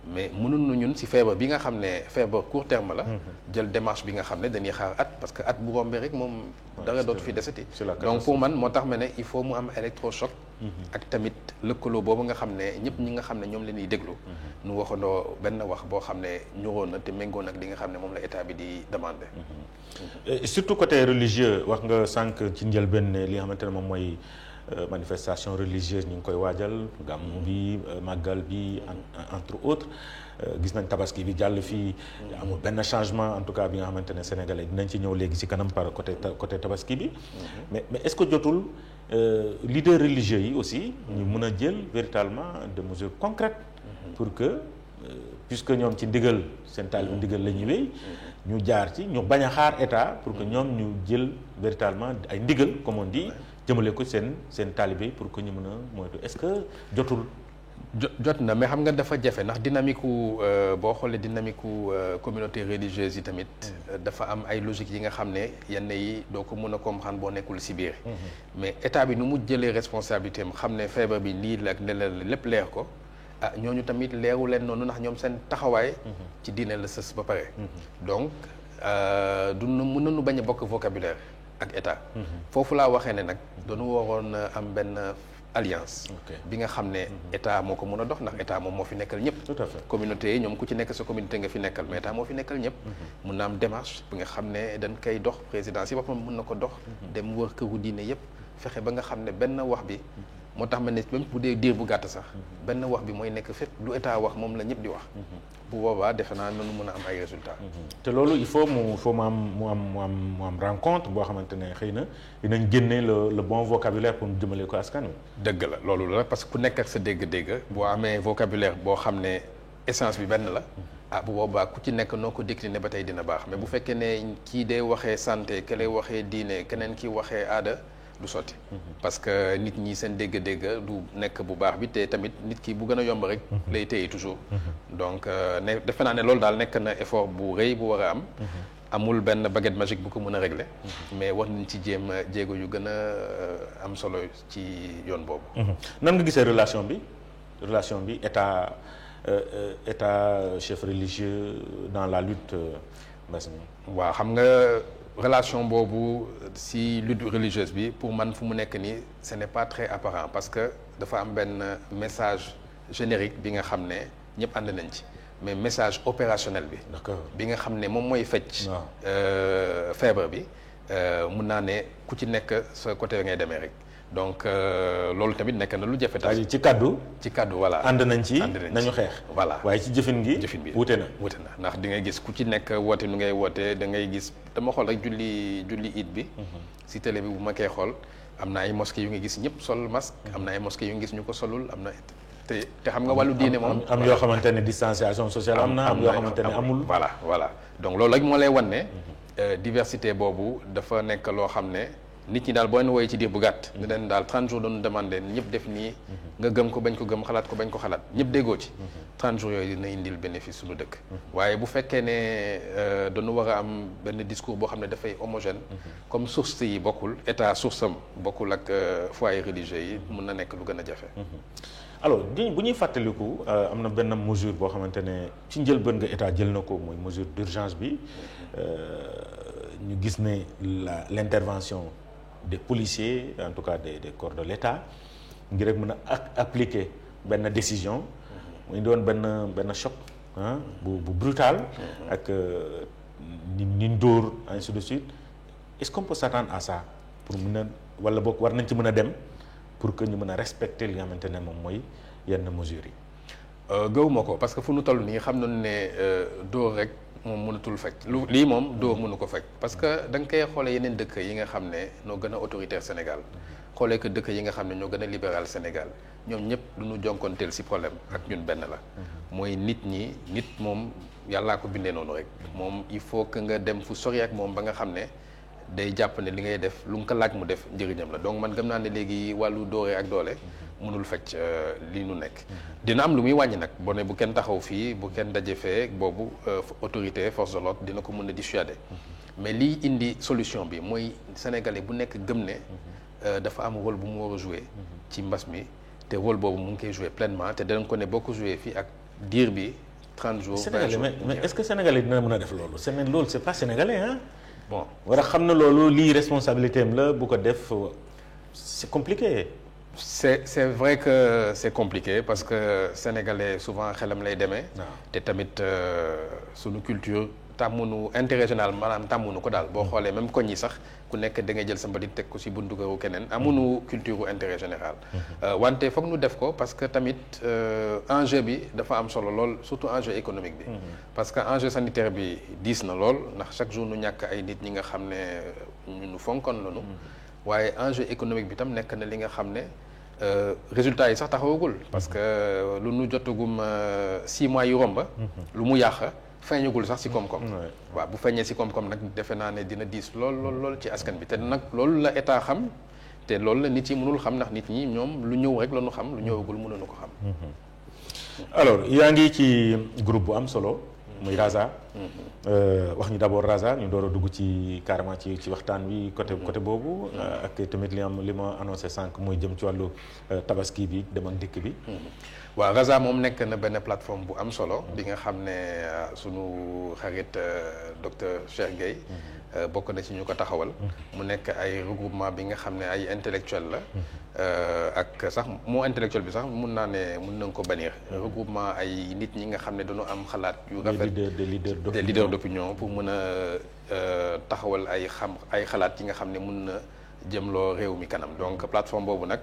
mais mënuñu ñun ci feebar bi nga xam ne feebar court terme la. jël démarche bi nga xam ne dañuy xaar at parce que at bu rombee rek moom dara dootu fi desati. donc pour man moo tax ma ne il faut mu am électrochoc. ak tamit lëkkaloo boobu nga xam ne ñëpp ñi nga xam ne ñoom la ñuy déglu. nu waxandoo benn wax boo xam ne ñoroon na te méngoon ak li nga xam ne moom la état bi di demander. surtout côté religieux wax nga sànq ci njëlbéen ne li nga xamante ne moom mooy manifestation religieuse ñu ngi koy waajal gàmmu bi màggal bi entre autres gis nañ tabaski bi jàll fii amul benn changement en tout cas bi nga xamante ne sénégalais dinañ ci ñëw léegi ci kanam par côté tabaski bi mais est-ce que jotul leaders religieux yi aussi ñu mën a jël véritablement des mesures concrètes pour que puisque ñoom ci ndigal seen taalibe ndigal la ñuy wéy ñu jaar ci ñu bañ a xaar état pour que ñoom ñu jël véritablement ay ndigal comme on dit jëmale ko seen taalibe pour que ñu mën a moytu est-ce que jotul. jot na mais xam nga dafa jafe ndax dynamique boo xoolee dynamique communauté religieuse yi tamit dafa am ay logique yi nga xam ne yenn yi doo ko mën a comprendre boo nekkul si biir mais état bi nu mu jëlee responsabilité am xam ne feebar bi lii la ak ne la lépp leer ko ñooñu tamit leeru leen noonu ndax ñoom seen taxawaay ci diine la sës ba pare donc du mën nañu bañ a bokk vocabulaire ak état foofu laa waxee ne nag dañu waroon am benn alliance bi nga xam ne état moo ko mën a dox ndax état moom moo fi nekkal ñëpp tout à fait communauté yi ñoom ku ci nekk sa communauté nga fi nekkal mais état moo fi nekkal ñëpp mun na am démarche bi nga xam ne dañ koy dox présidence yi boppam mun na ko dox dem wër këru diine yëpp fexe ba nga xam ne benn wax bi moo tax ma ne même bu dee diir bu gàtt sax benn wax bi mooy nekk fépp lu état wax moom la ñëpp di wax bu boobaa defe naa noonu mën a am ay résultats. te loolu il faut mu am rencontre boo xamante ne xëy na dinañ génne le bon vocabulaire pour mu jëmale ko askan wi. dëgg la loolu la parce que ku nekk ak sa dégg-dégg boo amee vocabulaire boo xam ne essence bi benn la bu boobaa ku ci nekk noo ko décliné ba tey dina baax mais bu fekkee ne kii day waxee santé ke lay waxee diine keneen ki waxee aada du sotti parce que nit ñi seen dégg-dégg du nekk bu baax bi te tamit nit ki bu gën a yomb rek lay téye toujours donc ne defe naa ne loolu daal nekk na effort bu rëy bu war a am amul benn baguette magique bu ko mën a régler mais war nañ ci jéem jéego yu gën a am solo ci yoon boobu nan nga gisee relation bi état chef religieux dans la lutte mbas mi waaw xam nga relation boobu si lutte religieuse bi pour man fu mu nekk nii ce n'est pas très apparent parce que dafa am benn message générique bi nga xam ne ñëpp ànd nañ ci mais message opérationnel bi bi nga xam ne moom mooy fecc feebar bi mun naa ne ku ci nekk sa côté ngay demee rek donc loolu tamit nekk na lu jafe tamit ci kaddu voilà ànd nañ ci nañu xeex voilà waaye ci jëfin bi wute na ndax di ngay gis ku ci nekk woote nu ngay wootee da ngay gis dama xool rek julli it bi si télé bi bu ma koy xool am na ay mosquée yu nga gis ñëpp sol masque am na ay mosquée yu nga gis ñu ko solul am na te xam nga wàllu diine moom am yoo xamante ne distanciation sociale am na am yoo xamante ne amul voilà donc loolu rek moo lay wan ne diversité boobu dafa nekk loo xam ne nit ñi daal boo leen wooyee ci diir bu gàtt ne leen daal 30 jours doon demandé ñëpp def nii nga gëm ko bañ ko gëm xalaat ko bañ ko xalaat ñëpp déggoo ci 30 jours yooyu dina indil bénéfice suñu dëkk waaye bu fekkee ne dañu war a am benn discours boo xam ne dafay homogène comme source yi bokkul état source am bokkul ak foyer religieux yi mun na nekk lu gën a jafe alors bu ñuy fàttaliku am na benn mesure boo xamante ne ci njëlbéen nga état jël na ko mooy mesure d'urgence bi ñu gis ne l'intervention des policiers en tout cas des corps de l'État ngir rek mën a appliquer benn décision muy doon benn choc bu brutal ak ni dóor ainsi de suite est-ce qu'on peut s'attendre à ça pour mën a wala boog war nañ ci mën a dem pour que ñu mën a respecter li nga xamante ne moom mooy yenn mesures yi. gëwuma ko parce que fu nu toll nii xam nañu ne dóor rek moom mënatul faj lii moom dóor mënu ko faj parce que da nga koy xoolee yeneen dëkk yi nga xam ne ñoo gën a autoritaire Sénégal xoolee que dëkk yi nga xam ne ñoo gën a libéral Sénégal ñoom ñëpp du ñu jonkonteel ci problème ak ñun benn la. mooy nit moom yàllaa ko bindee noonu rek moom il faut que nga dem fu sori ak moom ba nga xam ne day jàpp ne li ngay def lu nga ko laaj mu def njëriñam la donc man gëm naa ne léegi wàllu doore ak doole mënul fecc li nu nekk dina am lu muy wàññi nag boo ne bu kenn taxaw fii bu kenn daje fee boobu autorité force de l'ordre dina ko mën a dissuader mais liy indi solution bi mooy sénégalais bu nekk gëm ne dafa am rôle bu mu war a jouer ci mbas mi te rôle boobu mu ngi koy jouer pleinement te danañ ko ne boo ko jouer fii ak diir bi 30 jours 20 jours mais est-ce que sénégalais dina mën a def loolu loolu c'est pas sénégalais hein bon war a xam na loolu lii responsabilité am la bu ko def c'est compliqué. c'est vrai que c'est compliqué parce que sénégalais souvent xelam lay demee. te tamit sunu culture tàmmunu intérêt général maanaam tàmmunu ko daal boo xoolee même koñ yi sax ku nekk da ngay jël sa mbalit teg ko ci buntu këru keneen amunu culture u intérêt général. wante foog nu def ko parce que tamit enjeu bi dafa am solo lool surtout enjeu économique bi. parce que enjeu sanitaire bi diis na lool ndax chaque jour nu ñàkk ay nit ñi nga xam ne ñu fonkoon lañu. waaye enjeu économique bi tam nekk na li nga xam ne résultats yi sax taxawagul parce que lu nu jotagum 6 mois yu romba lu mu yàq feeñagul sax ci koom-koom. waaw bu feeñee ci koom-koom nag defe naa ne dina diis lool ci askan bi te nag loolu la état xam te loolu la nit yi mënul xam ndax nit ñi ñoom lu ñëw rek la ñu xam lu ñëwagul mënuñu ko xam. alors yaa ngi ci groupe bu am solo muy Raza. wax ñu d'abord Raza ñu door a dugg ci carrément ci waxtaan wi côté boobu. ak tamit li ma annoncé sànq muy jëm ci wàllu tabaski bi dem ak dikk bi. waaw Raza moom nekk na benn plateforme bu am solo bi nga xam ne sunu xarit docteur Cheikh Gueye bokk na ci ñu ko taxawal. mu nekk ay regroupement bi nga xam ne ay intellectuel la. ak sax moo intellectuel bi sax mun naa ne mun nañ ko bannir. regroupement ay nit ñi nga xam ne dañoo am xalaat yu rafet. des leaders d'opinion pour mën a taxawal ay xalaat yi nga xam ne mun na jëmloo réew mi kanam donc plateforme boobu nag.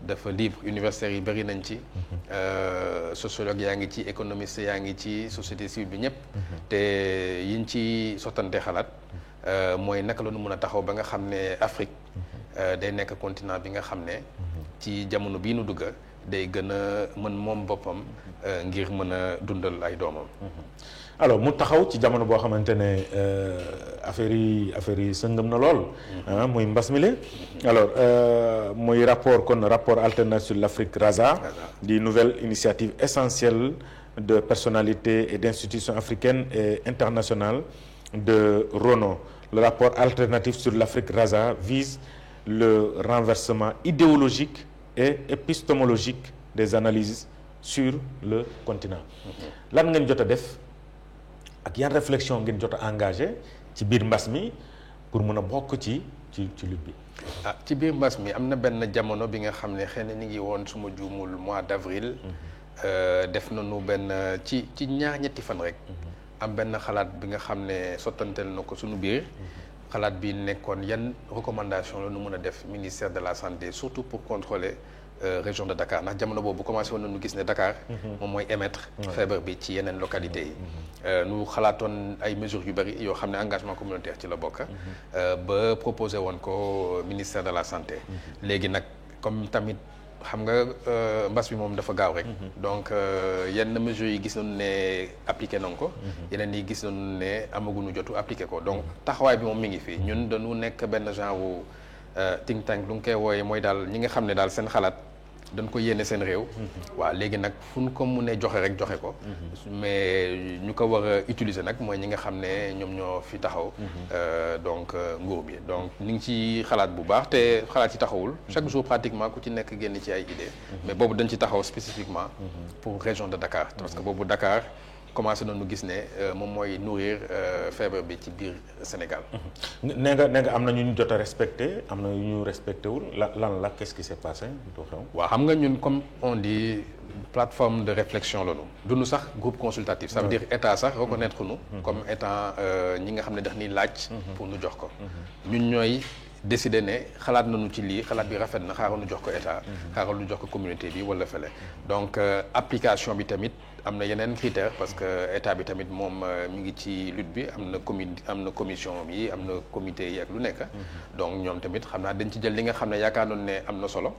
dafa libre universitaires yi bëri nañ ci sociologue yaa ngi ci économiste yaa ngi ci société civile bi ñëpp te yiñ ci sottante xalaat mooy naka la ñu mën a taxaw ba nga xam ne Afrique day nekk continent bi nga xam ne ci jamono bii nu dugga day gën a mën moom boppam ngir mën a dundal ay doomam. alors mu taxaw ci jamono boo xamante ne affaire yi sëngëm na lool. muy mbas mi le alors muy rapport alternatif sur l'Afrique Raza di nouvelle initiative essentielle de personnalités et d'institutions africaines et internationales de renom. Le rapport alternatif sur l'Afrique Raza vise le renversement idéologique et épistémologique des analyses sur le continent. lan ngeen jot a def ak yan réflexion ngeen jot a engagé ci biir mbas mi pour mën a bokk ci lutte bi. ci biir mbas mi am na benn jamono bi nga xam ne xëy na ñu ngi woon suma juumul mois d'avril. def nañu benn ci ñetti fan rek. am benn xalaat bi nga xam ne sottanteel na ko suñu biir. xalaat bi nekkoon yan recommandation la nu mën a def ministère de la santé surtout pour contrôler région de Dakar ndax jamono boobu commencé woon nañu gis ne Dakar moom mooy émettre feebar bi ci yeneen localités yi nu xalaatoon ay mesures yu bëri yoo xam ne engagement communautaire ci la bokk ba proposé woon ko ministère de la santé léegi nag comme tamit xam nga mbas bi moom dafa gaaw rek donc yenn mesures yi gis nañu ne appliqué nañ ko yeneen yi gis nañu ne amaguñu jotu appliqué ko donc taxawaay bi moom mi ngi fii ñun dañu nekk benn genre think tank lu nga koy wooye mooy daal ñi nga xam ne daal seen xalaat dañ ko yéene seen réew waaw léegi nag fu ñu ko mënee joxe rek joxe ko mais ñu ko war a utiliser nag mooy ñi nga xam ne ñoom ñoo fi taxaw donc nguur bi donc ñu ngi ci xalaat bu baax te xalaat ci taxawul chaque jour pratiquement ku ci nekk génn ci ay idées mais boobu dañ ci taxaw spécifiquement pour région de Dakar parce que boobu Dakar commencé nañu gis ne moom mooy nourrir feebar bi ci biir Sénégal. nee nga am na ñu jot a respecté am na yu ñu respecté wul lan la qu'est-ce qui s'est passé doo xew. waaw xam nga ñun comme on dit plateforme de réflexion la ñu. duñu sax groupe consultatif. ça veut dire état sax reconnaître nu comme étant ñi nga xam ne daf ni laaj. pour nu jox ko. ñun ñooy décider ne xalaat nañu ci lii xalaat bi rafet na xaaral nu jox ko état. xaaral nu jox ko communauté bi wala fële. donc application bi tamit. am na yeneen critères parce que état bi tamit moom mi ngi ci lutte bi am na commission yi am na comité yi ak lu nekk donc ñoom tamit xam naa dañ ci jël li nga xam ne yaakaar noonu ne am na solo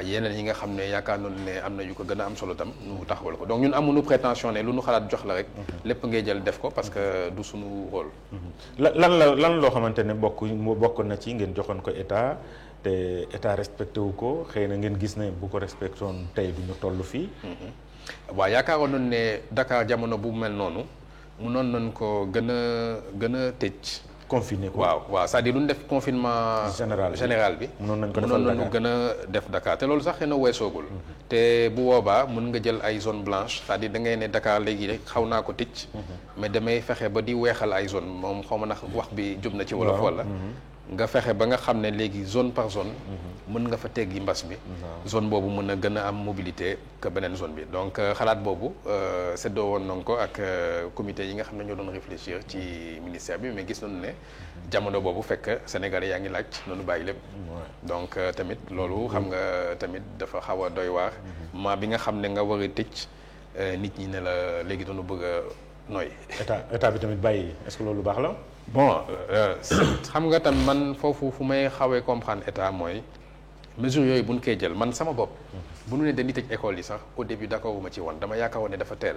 yeneen yi nga xam ne yaakaar noonu ne am na yu ko gën a am solo tam nu taxawal ko donc ñun amuñu prétention ne lu nu xalaat jox la rek lépp ngay jël def ko parce que du suñu rôle. lan loo xamante ne bokk na ci ngeen joxoon ko état te état respecté wu ko xëy na ngeen gis ne bu ko respecté woon tey du ñu toll fii. waaw yaakaaroon nañu ne Dakar jamono bu mel noonu mënoon nañu ko gën a tëj. confiné ko waaw c'est-à-dire lu ñu def confinement. général bi mënoon nañu gën a def Dakar te loolu sax xëy na weesoogul. te bu boobaa mën nga jël ay zone blanche c'est-à-dire da ngay ne Dakar léegi rek xaw naa ko tëj. mais damay fexe ba di weexal ay zone moom xaw ma ndax wax bi jub na ci wolof wala. nga fexe ba nga xam ne léegi zone par zone mën nga fa teggi mbas bi zone boobu mën a gën a am mobilité que beneen zone bi donc xalaat boobu seddoo woon nañ ko ak comité yi nga xam ne ñoo doon réfléchir ci ministère bi mais gis nañu ne jamono boobu fekk Sénégalais yaa ngi laaj noonu bàyyi lépp donc tamit loolu xam nga tamit dafa xaw a doy waar ma bi nga xam ne nga war a tëj nit ñi ne la léegi dañu bëgg a nooy état bi tamit bàyyi est-ce que loolu baax la bon xam nga tam man foofu fu may xawee comprendre état mooy mesures yooyu bu ñu koy jël man sama bopp. bu ñu ne dañuy tëj école yi sax au début d'accord wu ma ci woon dama yaakaar woon ne dafa teel.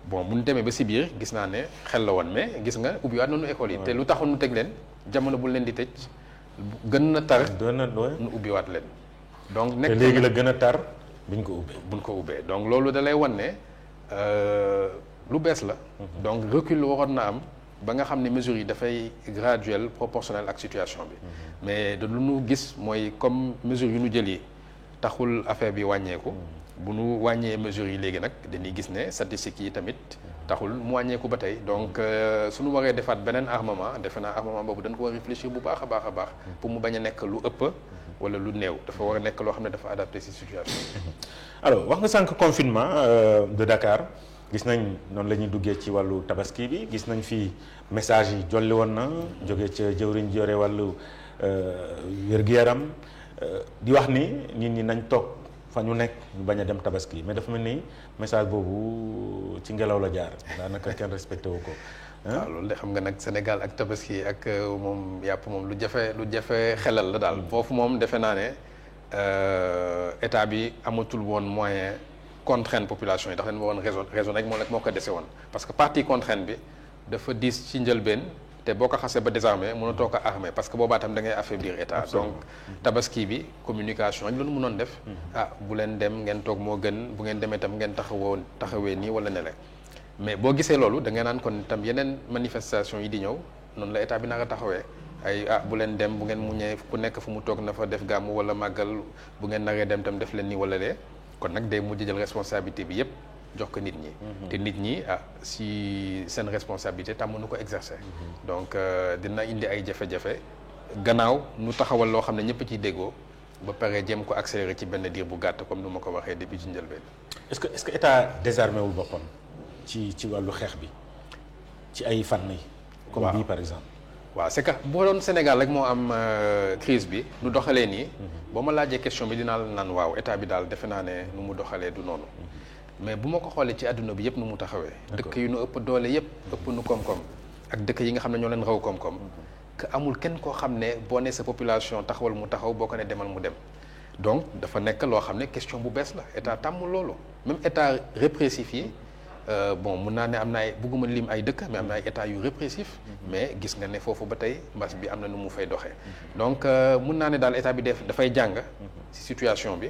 bon bu ñu demee ba si biir gis naa ne xel la woon mais gis nga ubbiwaat nañu école yi. te lu taxoon nu teg leen jamono bu leen di tëj gën na tar. nu ubbiwaat leen. donc nekk te léegi la gën a tar buñ ko ubbee. donc loolu da lay wan ne lu bees la. donc recul waroon na am ba nga xam ne mesures yi dafay graduel proportionnel ak situation bi. mais de lu nu gis mooy comme mesures yu nu jël yi taxul affaire bi wàññeeku. bu nu wàññee mesures yi léegi nag dañuy gis ne statistiques yi tamit taxul mu wàññeeku ba tey donc suñu waree defaat beneen armement defe naa armement boobu dañ ko war réfléchir bu baax a baax a baax. pour mu bañ a nekk lu ëpp wala lu néew dafa war a nekk loo xam ne dafa adapté ci situation. alors wax nga sànq confinement de Dakar gis nañ noonu la ñuy duggee ci wàllu tabaski bi gis nañ fi message yi jolli woon na jóge ca jëwriñ ji yore wàllu wér-gu-yaram di wax ni nit ñi nañ toog fa ñu nekk ñu bañ a dem tabaski mais dafa mel ni message boobu ci ngelaw la jaar daanaka kenn respecté wu ko. waaw loolu de xam nga nag Sénégal ak tabaski ak moom yàpp moom lu jafe xelal la daal. foofu moom defe naa ne état bi amatul woon moyen contraindre population yi ndax leen woon raison rek moo ko dese woon. parce que partie contrainte bi dafa diis ci njëlbeen te boo ko xasee ba désarmé mënatoo ko armé parce que boobaa tam da ngay affaiblir état. donc tabaski bi communication ñu loolu mënoon def. bu leen dem ngeen toog moo gën bu ngeen demee tam ngeen taxawee nii wala ne la mais boo gisee loolu da nga naan kon tam yeneen manifestation yi di ñëw noonu la état bi naka taxawee ay bu leen dem bu ngeen muñee ku nekk fu mu toog na fa def gàmmu wala màggal bu ngeen naree dem tam def leen nii wala lee kon nag day mujj jël responsabilité bi yépp jox ko nit ñi. te nit ñi si seen responsabilité tam mënu ko exercer. donc dina indi ay jafe-jafe gannaaw nu taxawal loo xam ne ñëpp ciy déggoo ba pare jéem ko accélérer ci benn diir bu gàtt comme nu ma ko waxee depuis ci njëlbeen. est-ce que état désarmé wul boppam ci wàllu xeex bi ci ay fànn yi. comme bii par exemple. waaw c'est que boo doon Sénégal rek moo am crise bi nu doxalee nii. boo ma laajee question bi dinaa la naan waaw état bi daal defe naa ne nu mu doxalee du noonu. mais bu ma ko xoolee ci àdduna bi yëpp nu mu taxawee. dëkk yu nu ëpp doole yëpp ëpp nu koom-koom ak dëkk yi nga xam ne ñoo leen raw koom-koom. que amul kenn koo xam ne boo nee sa population taxawal mu taxaw boo ko ne demal mu dem. donc dafa nekk loo xam ne question bu bees la état tàmm loolu même état répressif yi. mun naa ne am na ay bëgguma lim ay dëkk mais am na ay état yu répressif mais gis nga ne foofu ba tey mbas bi am na nu mu fay doxee donc mun naa ne daal état bi dafay jàng ci situation bi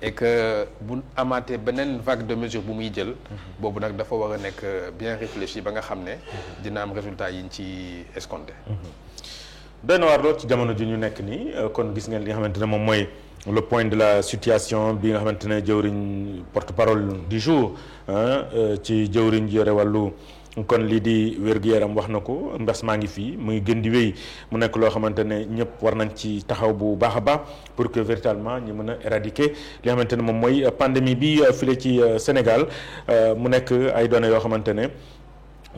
et que bu amaatee beneen vague de mesure bu muy jël boobu nag dafa war a nekk bien réfléchi ba nga xam ne dina am résultat yi ñu ci escompté. doy na waar lool ci jamono ji ñu nekk nii kon gis ngeen li nga xamante ne moom mooy le point de la situation bi nga xamante ne jëwriñ porte-parole du jour ci jëwriñ ji yore wàllu kon lii di wér-gu-yaram wax na ko mbas maa ngi fii muy gën di wéy mu nekk loo xamante ne ñëpp war nañ ci taxaw bu baax a baax pour que véritablement ñu mën a éradiquer li nga xamante ne moom mooy pandémie bi file ci Sénégal mu nekk ay données yoo xamante ne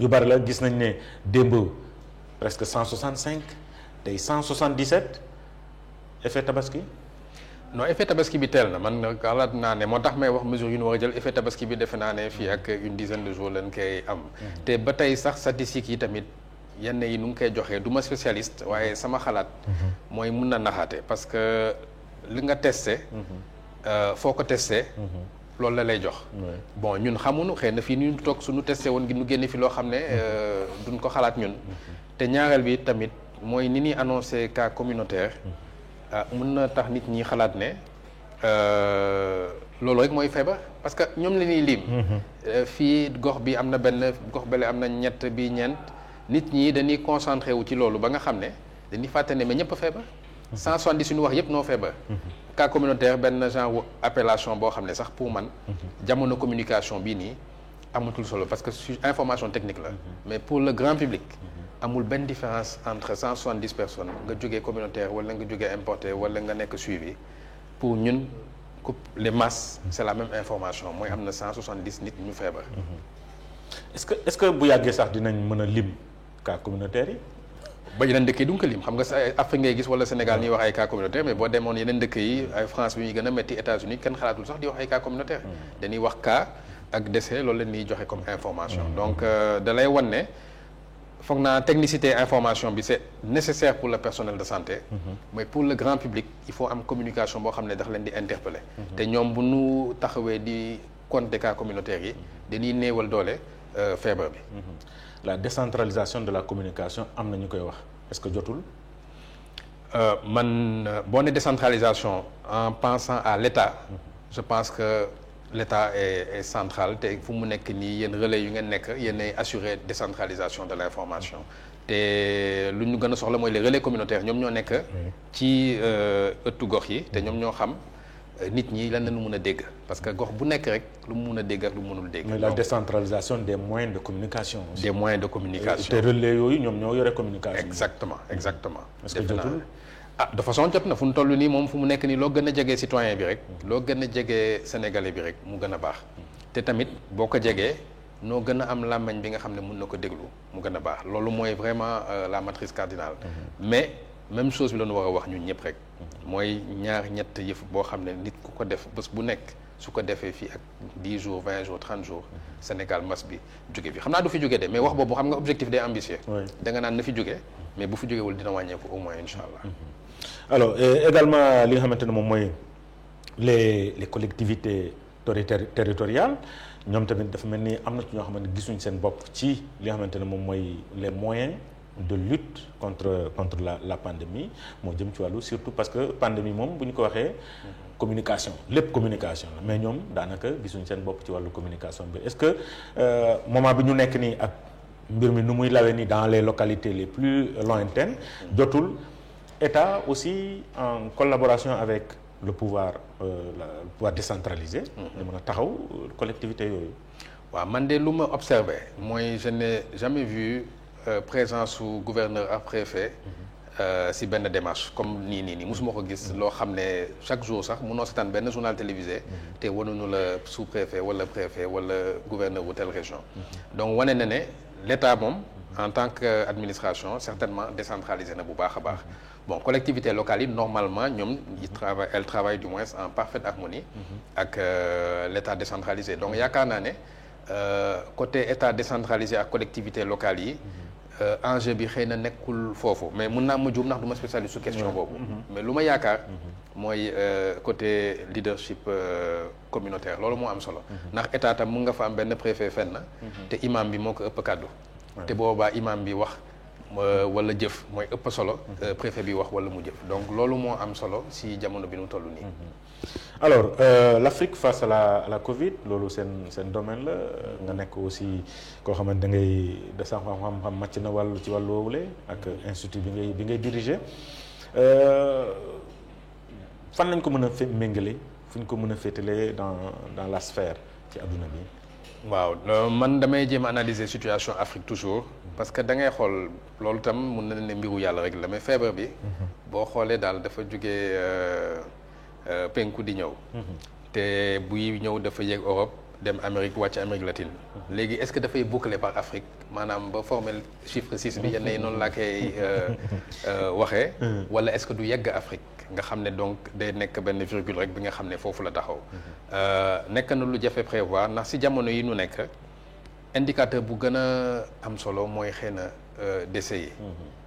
yu bari la gis nañ ne démb presque 165 tey 177 effet tabaski. non effet tabaski bi teel na man xalaat naa ne moo tax may wax mesure yu ñu war a jël effet tabaski bi defe naa ne fii ak une dizaine de jours lañ koy am. te ba tey sax statistiques yi tamit yenn yi nu ngi koy joxee du ma spécialiste waaye sama xalaat. mooy mun na naxaate parce que li nga testé. foo ko testé. loolu la lay jox. bon ñun xamuñu xëy na fii ni ñu toog suñu testé woon gi nu génne fi loo xam ne duñ ko xalaat ñun. te ñaareel bi tamit mooy ni ñuy annoncé cas communautaire. mën na tax nit ñi xalaat ne loolu rek mooy feebar parce que ñoom la ñuy lim. fii gox bi am na benn gox bale am na ñett bi ñeent nit ñi dañuy concentré wu ci loolu ba nga xam ne dañuy fàtte ne mais ñëpp a feebar. 170 suñu wax yëpp noo feebar. cas communautaire benn genre appellation boo xam ne sax pour man. jamono communication bii nii amatul solo parce que information technique la. mais pour le grand public. amul benn différence entre 170 personnes nga jógee communautaire wala nga jógee importé wala nga nekk suivi pour ñun les masses c'est la même information mooy am na 170 nit ñu feebar. est-ce que bu yàggee sax dinañ mën a lim cas communautaire yi. ba yeneen dëkk yi du nga ko lim xam nga sa Afrique ngay gis wala Sénégal ñuy wax ay cas communautaire mais boo demoon yeneen dëkk yi ay France bi ñuy gën a métti États-Unis kenn xalaatul sax di wax ay cas communautaire. dañuy wax cas ak décès loolu la ñuy joxe comme information. donc da lay wan ne foog naa technicité information bi c'est nécessaire pour le personnel de santé. mais pour le grand public il faut am communication boo xam ne dafa leen di interpeller. te ñoom bu nu taxawee di compter cas communautaires yi dañuy néewal doole feebar bi. la décentralisation de la communication am na ñu koy wax est-ce que jotul. boo ne décentralisation en pensant à l'État je pense que l'État est central te fu mu nekk nii yéen relais yu ngeen nekk yéen ay assurer décentralisation de l'information te lu ñu gën a soxla mooy les relais communautaires ñoom ñoo nekk ci ëttu gox yi te ñoom ñoo xam nit ñi lan lañu mën a dégg parce que gox bu nekk rek lu mu mën a dégg ak lu mu mënul dégg. mais la décentralisation des moyens de communication. aussi. des moyens de communication. te relais yooyu ñoom ñoo yore communication. exactement. est-ce que jotul. de façon jot na fu mu toll nii moom fu mu nekk nii loo gën a jege citoyen bi rek loo gën a jege sénégalais bi rek mu gën a baax te tamit boo ko jegee noo gën a am làmmiñ bi nga xam ne mun na ko déglu mu gën a baax loolu mooy vraiment la matrice cardinale mais même chose bi la ñu war a wax ñun ñëpp rek mooy ñaar ñett yëf boo xam ne nit ku ko def bés bu nekk su ko defee fii ak 10 jours 20 jours 30 jours Sénégal mas bi jóge fi xam naa du fi jóge de mais wax boobu xam nga objectif day ambitieux da nga naan na fi jóge mais bu fi jógewul dina wàññeeku au moins incha allah. alors également li nga xamante ne moom mooy les collectivités territoriales ñoom tamit dafa mel ni am na ci ñoo xamante ne gisuñ seen bopp ci li nga xamante ne moom mooy les moyens de lutte contre la pandémie moo jëm ci wàllu surtout parce que pandémie moom bu ñu ko waxee communication lépp communication la mais ñoom daanaka gisuñ seen bopp ci wàllu communication bi est-ce que moment bi ñu nekk nii ak mbir mi nu muy lawee nii dans les localités les plus lointaines jotul État aussi en collaboration avec le pouvoir décentralisé. ñu mën a taxaw collectivité yooyu. waaw man de lu ma observé mooy je n'ai jamais vu présence su gouverneur ak préfet si benn démarche comme nii mosuma ko gis loo xam ne chaque jour sax munoo seetaan benn journal télévisé te wanuñu la sous-préfet wala préfet wala gouverneur bu telle région. donc wane na ne l'État moom en tant qu'administration certainement décentralisé na bu baax a baax. bon collectivités locales yi normalement ñoom elles travaillent du moins en parfaite harmonie ak l'État décentralisé donc yaakaar naa ne côté État décentralisé ak collectivités locales yi enjeu bi xëy na nekkul foofu mais mun naa ma juum ndax du ma spécialiste su question boobu mais lu ma yaakaar mooy côté leadership communautaire loolu moo am solo ndax État tam mun nga fa am benn préfet fenn te imam bi moo ko ëpp kàddu te boobaa imam bi wax wala jëf mooy ëpp solo préfet bi wax wala mu jëf donc loolu moo am solo si jamono bi nu toll nii. alors l'Afrique face à la Covid loolu seen domaine la nga nekk aussi koo xamante da ngay de sax xam-xam màcc na wàllu ci wàllu woowule ak institut bi ngay diriger fan lañ ko mën a méngale fu ñu ko mën a féetalee dans la sphère ci adduna bi. waaw man damay jéem a analyser situation Afrique toujours parce que da ngay xool loolu tam mun na ne mbiru yàlla rek la mais feebar bi boo xoolee daal dafa jógee penku di ñëw te buy ñëw dafa yéeg Europe dem Amérique wàcc Amérique latine léegi est-ce que dafay boucler par Afrique maanaam ba former chiffre 6 bi yenn yi noonu laa koy waxee wala est-ce que du yegg Afrique nga xam ne donc day nekk benn virgule rek bi nga xam ne foofu la taxaw nekk na lu jafe prévoir ndax si jamono yi nu nekk indicateur bu gën a am solo mooy xëy na décès yi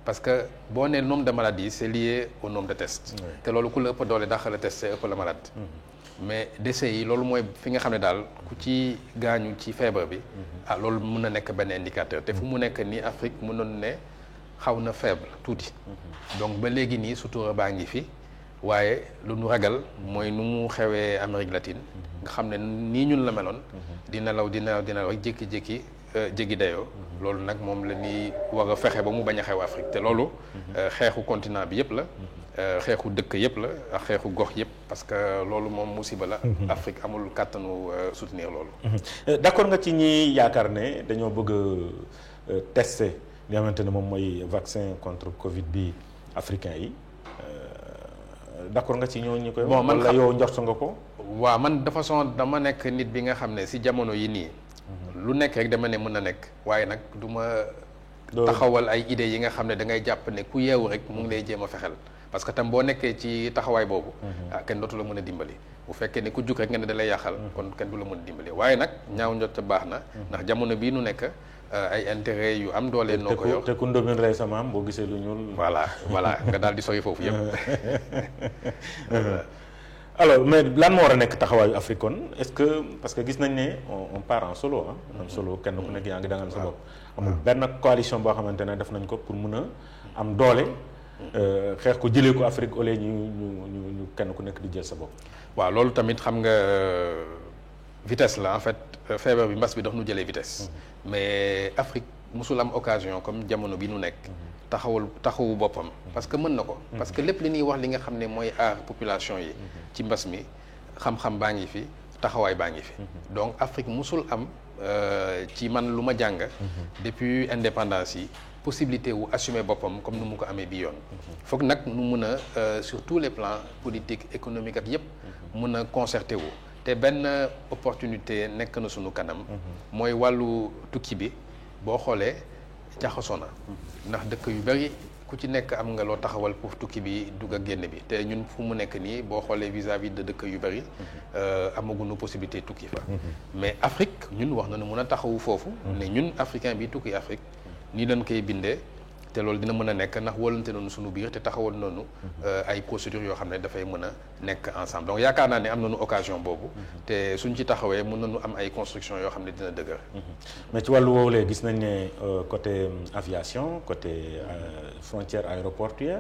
parce que boo nee nombre de maladies c'est lié au nombre de tests te loolu ku la ëpp doole dàq la testé ëpp la malade mais décès yi loolu mooy fi nga xam ne daal ku ci gaañu ci feebar bi loolu mun na nekk benn indicateur te fu mu nekk nii Afrique mënoon ne xaw na faible tuuti donc ba léegi nii sutura baa ngi fi waaye lu nu ragal mooy nu mu xewee Amérique latine nga xam ne nii ñun la meloon di nelaw rek jékki-jékki jéggi dayoo loolu nag moom la ñuy war a fexe ba mu bañ a xew Afrique te loolu xeexu continent bi yëpp la xeexu dëkk yëpp la ak xeexu gox yëpp parce que loolu moom musiba la Afrique amul kàttanu soutenir loolu d'accord nga ci ñi yaakaar ne dañoo bëgg a tester li nga xamante ne moom mooy vaccin contre Covid bi africain yi d'accord nga ci ñoo ñu koy bon man wala yow njort nga ko waaw man de façon dama nekk nit bi nga xam ne si jamono yi nii lu nekk rek dama ne mën na nekk waaye nag du ma taxawal ay idées yi nga xam ne da ngay jàpp ne ku yeewu rek mu ngi lay jéem a fexel parce que tam boo nekkee ci taxawaay boobu kenn dootu la mën a dimbali bu fekkee ne ku jug rek nga ne da lay yàqal kon kenn du la mën a dimbali waaye nag ñaaw njot baax na ndax jamono bii nu nekk ay intérêt yu am doole noo ko yor te ku ndóobin rey sa maam boo gisee lu ñuul. voilà nga daal di sori foofu yëpp. alors mais lan moo war a nekk taxawaayu Afrique kon est-ce que parce que gis nañ ne on part en solo en solo kenn ku nekk yaa ngi dangal sa bopp. amul benn coalition boo xamante ne def nañ ko pour mun a am doole. xeex ko jëlee ko Afrique au lieu ñu kenn ku nekk di jël sa bopp. waaw loolu tamit xam nga vitesse la en fait feebar bi mbas bi daf nu jëlee vitesse. mais Afrique musul am occasion comme jamono bi nu nekk. taxawu boppam. parce que mën na ko. parce que lépp li ñuy wax li nga xam ne mooy aar population yi. ci mbas mi xam-xam baa ngi fi taxawaay baa ngi fi. donc Afrique musul am ci man lu ma jàng. depuis indépendance yi. possibilité wu assumer boppam comme nu mu ko amee bi yoon foog nag nu mun a sur tous les plans politiques économiques ak yépp mun a concerté wu te benn opportunité nekk na sunu kanam mooy wàllu tukki bi boo xoolee jaxasoo na ndax dëkk yu bari ku ci nekk am nga loo taxawal pour tukki bi dugg ak génn bi te ñun fu mu nekk nii boo xoolee vis-à-vis de dëkk yu bari amaguñu possibilité tukki fa mais Afrique ñun wax na nu mun a taxawu foofu ne ñun africain bi tukki Afrique nii dañ koy bindee te loolu dina mën a nekk ndax wóolante noonu suñu biir te taxawal noonu ay procédures yoo xam ne dafay mën a nekk ensemble donc yaakaar naa ne am nañu occasion boobu te suñ ci taxawee mën nañu am ay construction yoo xam ne dina dëgër. mais ci wàllu woowulee gis nañ ne côté aviation côté frontière aéroportuaire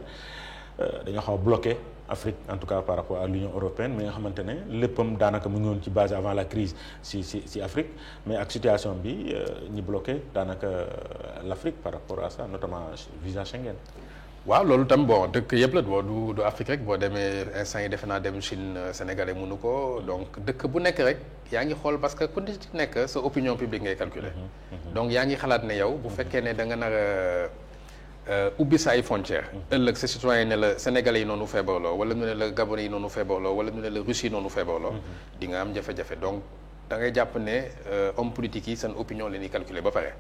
dañoo xaw a bloqué Afrique en tout cas par rapport à l'Union européenne mais nga xamante ne léppam daanaka mu ngi woon ci base avant la crise si Afrique mais ak situation bi ñi bloqué daanaka l'Afrique par rapport à ça notamment visa Schengen. waaw loolu tam bon dëkk yëpp la du Afrique rek boo demee instant yi defe naa dem Chine sénégalais mënu ko donc dëkk bu nekk rek yaa ngi xool parce que ku ci nekk sa opinion publique ngay calculer. donc yaa ngi xalaat ne yow bu fekkee ne da nga nar ubbi sa ay frontières. ëllëg sa citoyen ne la sénégalais yi noonu feebarloo wala ñu ne la gabonais yi noonu feebarloo wala ñu ne la russie yi noonu feebarloo. di nga am jafe-jafe donc da ngay jàpp ne homme politique yi seen opinion la ñuy calculer ba pare.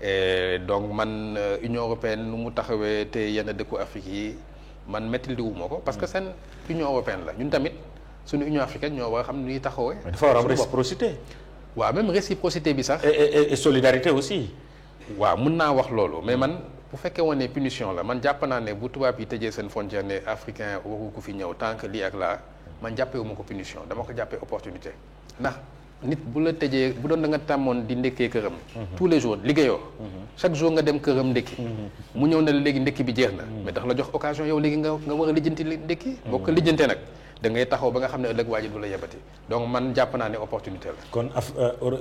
et donc man Union européenne nu mu taxawee te yenn dëkku Afrique yi man métti wu ma ko parce que seen Union européenne la ñun tamit suñu Union africaine ñoo war a xam ni ñuy taxawee. dafa war a am réciprocité. waaw même réciprocité bi sax. et solidarité aussi. waaw mën naa wax loolu mais man. bu fekkee woon ne punition la man jàpp naa ne bu tubaab yi tëjee seen frontière ne africain waru ko fi ñëw tant que lii ak laa man jàppee wu ma ko punition dama ko jàppee opportunité ndax nit bu la tëjee bu doon da nga tàmmoon di ndekkee këram. tous les jours liggéeyoo. chaque jour nga dem këram ndekki. mu ñëw ne léegi ndekki bi jeex na. mais dax la jox occasion yow léegi nga war a lijjanti ndekki. boo ko lijjantee nag da ngay taxaw ba nga xam ne ëllëg waa ji du la yebati donc man jàpp naa ne opportunité la. kon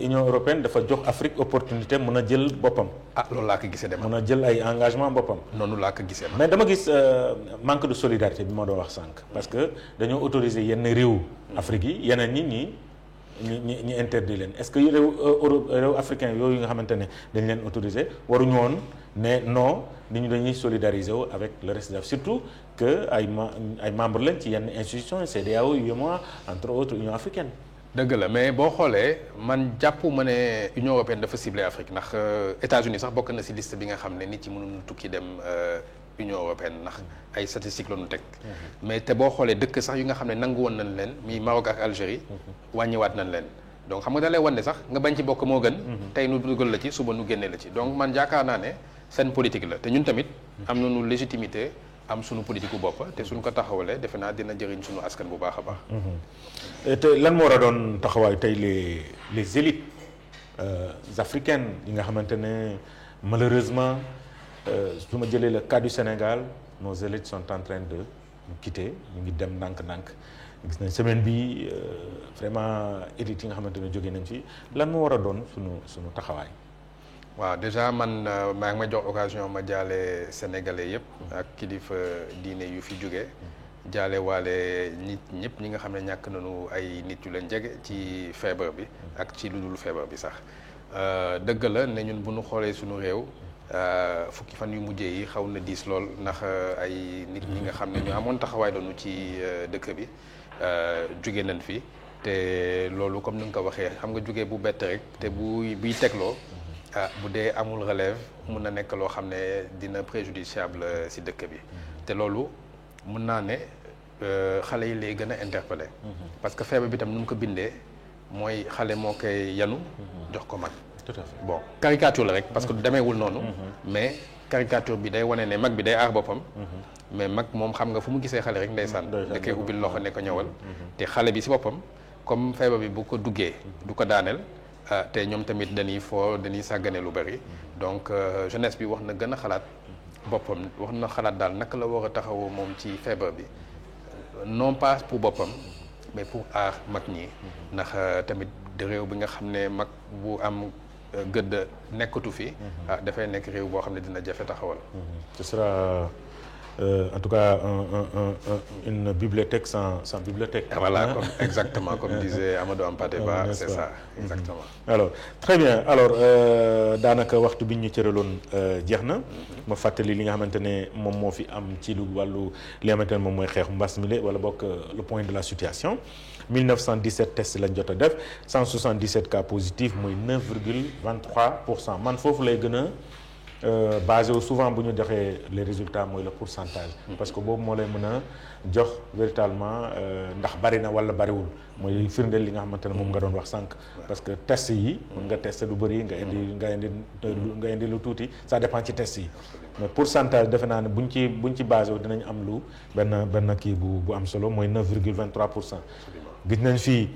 Union européenne dafa jox Afrique opportunité mën a jël boppam. ah loolu laa ko gisee de mën a jël ay engagement boppam. noonu laa ko gisee mais dama gis manque de solidarité bi ma doon wax sànq. parce que dañoo autoriser yenn réew. Afrique yi yeneen ñi ñi interdit leen est-ce que réew africain yooyu nga xamante ne dañ leen autoriser waruñu woon ne non ni ñu dañuy solidariser wu avec le reste de surtout que ay membres lañ ci yenn institutions CEDEAO UEMOA entre autres Union africaine. dëgg la mais boo xoolee man jàpp ma ne Union européenne dafa ciblé Afrique ndax États-Unis sax bokk na ci liste bi nga xam ne nit yi mënuñu tukki dem Union européenne ndax ay statistiques la ñu teg. mais te boo xoolee dëkk sax yu nga xam ne nangu woon nañ leen mi Maroc ak Algérie. wàññiwaat nañ leen donc xam nga da lay wan ne sax nga bañ ci bokk moo gën. tey nu dugal la ci suba nu génne la ci donc man jaakaar naa ne seen politique la te ñun tamit am nañu légitimité am sunu politique bu bopp te suñ ko taxawalee defe naa dina jëriñ sunu askan bu baax a baax. te lan moo war a doon taxawaay tey les élites africaines yi nga xamante ne malheureusement su ma jëlee le cas du Sénégal nos élites sont en train de quitter ñu ngi dem ndànk-ndànk gis nañ semaine bi vraiment élites yi nga xamante ne jóge nañ fi lan moo war a doon sunu taxawaay. waaw déjà man maa ngi ma jox occasion ma jaale sénégalais yëpp ak kilifa diine yu fi jóge jaale waale nit ñëpp ñi nga xam ne ñàkk nañu ay nit yu leen jege ci feebar bi ak ci lu dul feebar bi sax dëgg la ne ñun bu ñu xoolee suñu réew fukki fan yu mujjee yi xaw na diis lool ndax ay nit ñi nga xam ne ñu amoon taxawaay doonu ci dëkk bi jóge nañ fi te loolu comme ni nga ko waxee xam nga jóge bu bett rek te buy tegloo bu dee amul relève mun na nekk loo xam ne dina préjudiciable ci dëkk bi te loolu mun naa ne xale yi lay gën a interpellé parce que feebar bi tam nu mu ko bindee mooy xale moo koy yanu jox ko mag tout à fait. bon caricature la rek parce que demeewul noonu. mais caricature bi day wane ne mag bi day aar boppam. mais mag moom xam nga fu mu gisee xale rek ndeysaan da koy ubbil loxo ne ko ñëwal. te xale bi si boppam comme feebar bi bu ko duggee du ko daaneel. te ñoom tamit dañuy sàggane lu bari. donc jeunesse bi wax na gën a xalaat boppam wax na xalaat daal naka la war a taxawoo moom ci feebar bi non pas pour boppam mais pour aar mag ñi. ndax tamit réew bi nga xam ne mag bu am gëdd nekkatu fi. dafay nekk réew boo xam ne dina jafe taxawal. Ce sera en tout cas une bibliothèque sans bibliothèque. Voilà, exactement comme disait Amadou Hampâté Bâ, c'est ça, exactement. Alors très bien alors daanaka waxtu bi ñu cëraloon jeex na ma fàttali li nga xamante ne moom moo fi am ci lu wàllu li nga xamante ne moom mooy xeexu mbas mi wala bokk le point de la situation 1917 tests lañ jot a def 177 cas positifs mooy 9,23% man foofu lay gën a basé wu souvent bu ñu joxee les résultats mooy le pourcentage. parce que boobu moo lay mën a jox véritablement ndax bari na wala bariwul mooy firndeel li nga xamante ne moom nga doon wax sànq. parce que test yi mën nga tester lu bëri nga indi lu tuuti ça dépend ci test yi. mais pourcentage defe naa ne buñ ci basé wu dinañ am lu benn kii bu am solo mooy 9,23%. gis nañ fii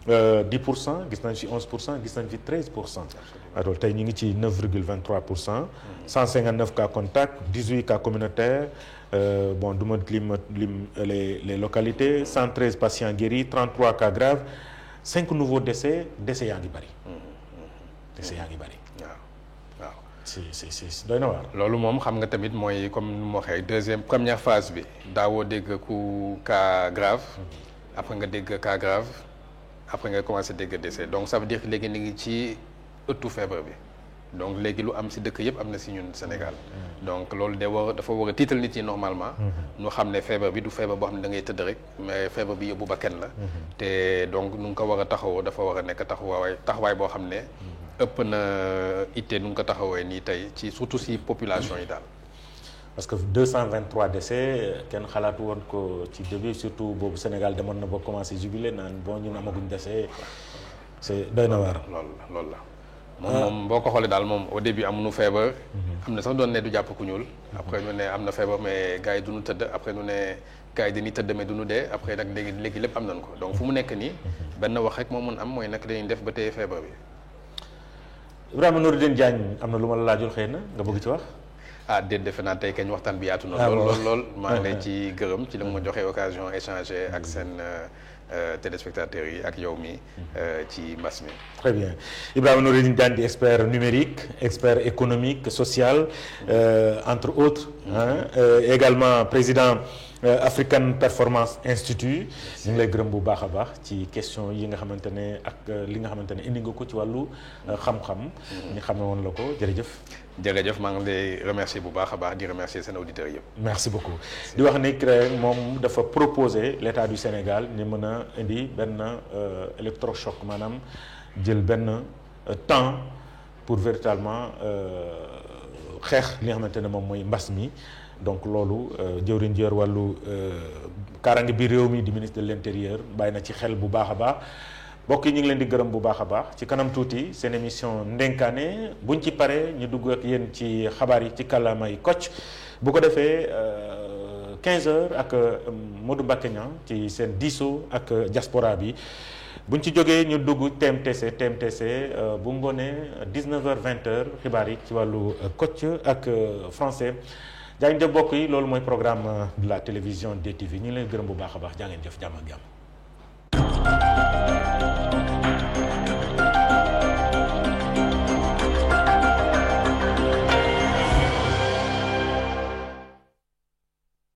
10% gis nañ fi 11% gis nañ fi 13%. alors tey ñu ngi ci 9,23%. 159 cas contacts 18 cas communautaires bon du ma lim les localités 113 patients guéris 33 cas graves 5 nouveaux décès yaa ngi bari. décès yaa ngi bari. waaw. c'est doy na waar. loolu moom xam nga tamit mooy comme ni ma waxee première phase bi daawoo dégg ku cas grave. après nga dégg cas grave. après nga commencé dégg décès donc ça veut dire que léegi ni ngi ci ëttu feebar bi donc léegi lu am si dëkk yëpp am na si ñun Sénégal donc loolu dafa war a tiital nit ñi normalement ñu xam ne feebar bi du feebar boo xam ne da ngay tëdd rek mais feebar bi yóbbu ba kenn la te donc nu nga ko war a taxawoo dafa war a nekk taxawaay boo xam ne ëpp na itte nu nga ko taxawee nii tey ci surtout si population yi daal. parce que 223 décès kenn xalaatu woon ko ci début surtout boobu Sénégal demoon na ba commencé jubilé naan bon ñun amaguñ décès c'est doy na waar. loolu la moom boo ko xoolee daal moom au début amuñu feebar. am na sax doon ne du jàpp ku ñuul. après ñu ne am na feebar mais gars yi duñu tëdd après ñu ne gars yi dañuy tëdd mais duñu dee après nag léegi lépp am nañ ko donc fu mu nekk nii. benn wax rek moo mën am mooy nag dañuy def ba téye feebar bi. Ibrahima Nouridine Diagne am na lu ma la laajul xëy na nga bëgg ci wax. defe naa tey kañ waxtaan bi yaatu na lool maa ngi lay ci gërëm ci li ma joxee occasion échanger ak seen téléspectateurs yi ak yow mi ci mbas mi. très bien Ibrahima Nouridine Diagne di expert numérique expert économique social entre autres également président African Performance Institute ñu ngi lay gërëm bu baax a baax ci question yi nga xamante ne ak li nga xamante ne indi nga ko ci wàllu xam-xam. ñu xame woon la ko jërëjëf. maa ngi lay remercier bu baax a baax di remercier seen auditeurs yëpp. merci beaucoup di wax ni CREC moom dafa proposer l'État du Sénégal ni mën a indi benn électrochoc maanaam jël benn temps pour véritablement xeex li nga xamante ne moom mooy mbas mi. donc loolu jëwriñ jër wàllu kaaraange bi réew mi di ministre de l'intérieur bàyyi na ci xel bu baax a baax mbokk yi ñu ngi leen di gërëm bu baax a baax ci kanam tuuti seen émission ndenkaane buñ ci paree ñu dugg ak yéen ci xabaar yi ci kàllaamay Kocc bu ko defee 15h ak Modou Mbacké Niang ci seen diisoo ak diaspora bi buñ ci jógee ñu dugg TMTC bu ngoonee 19h 20h xibaar yi ci wàllu Kocc ak français. jaa ngeen jëf mbokk yi loolu mooy programme de la télévision DTV ñu ngi leen gërëm bu baax a baax jaa ngeen jëf jàmm ak jàmm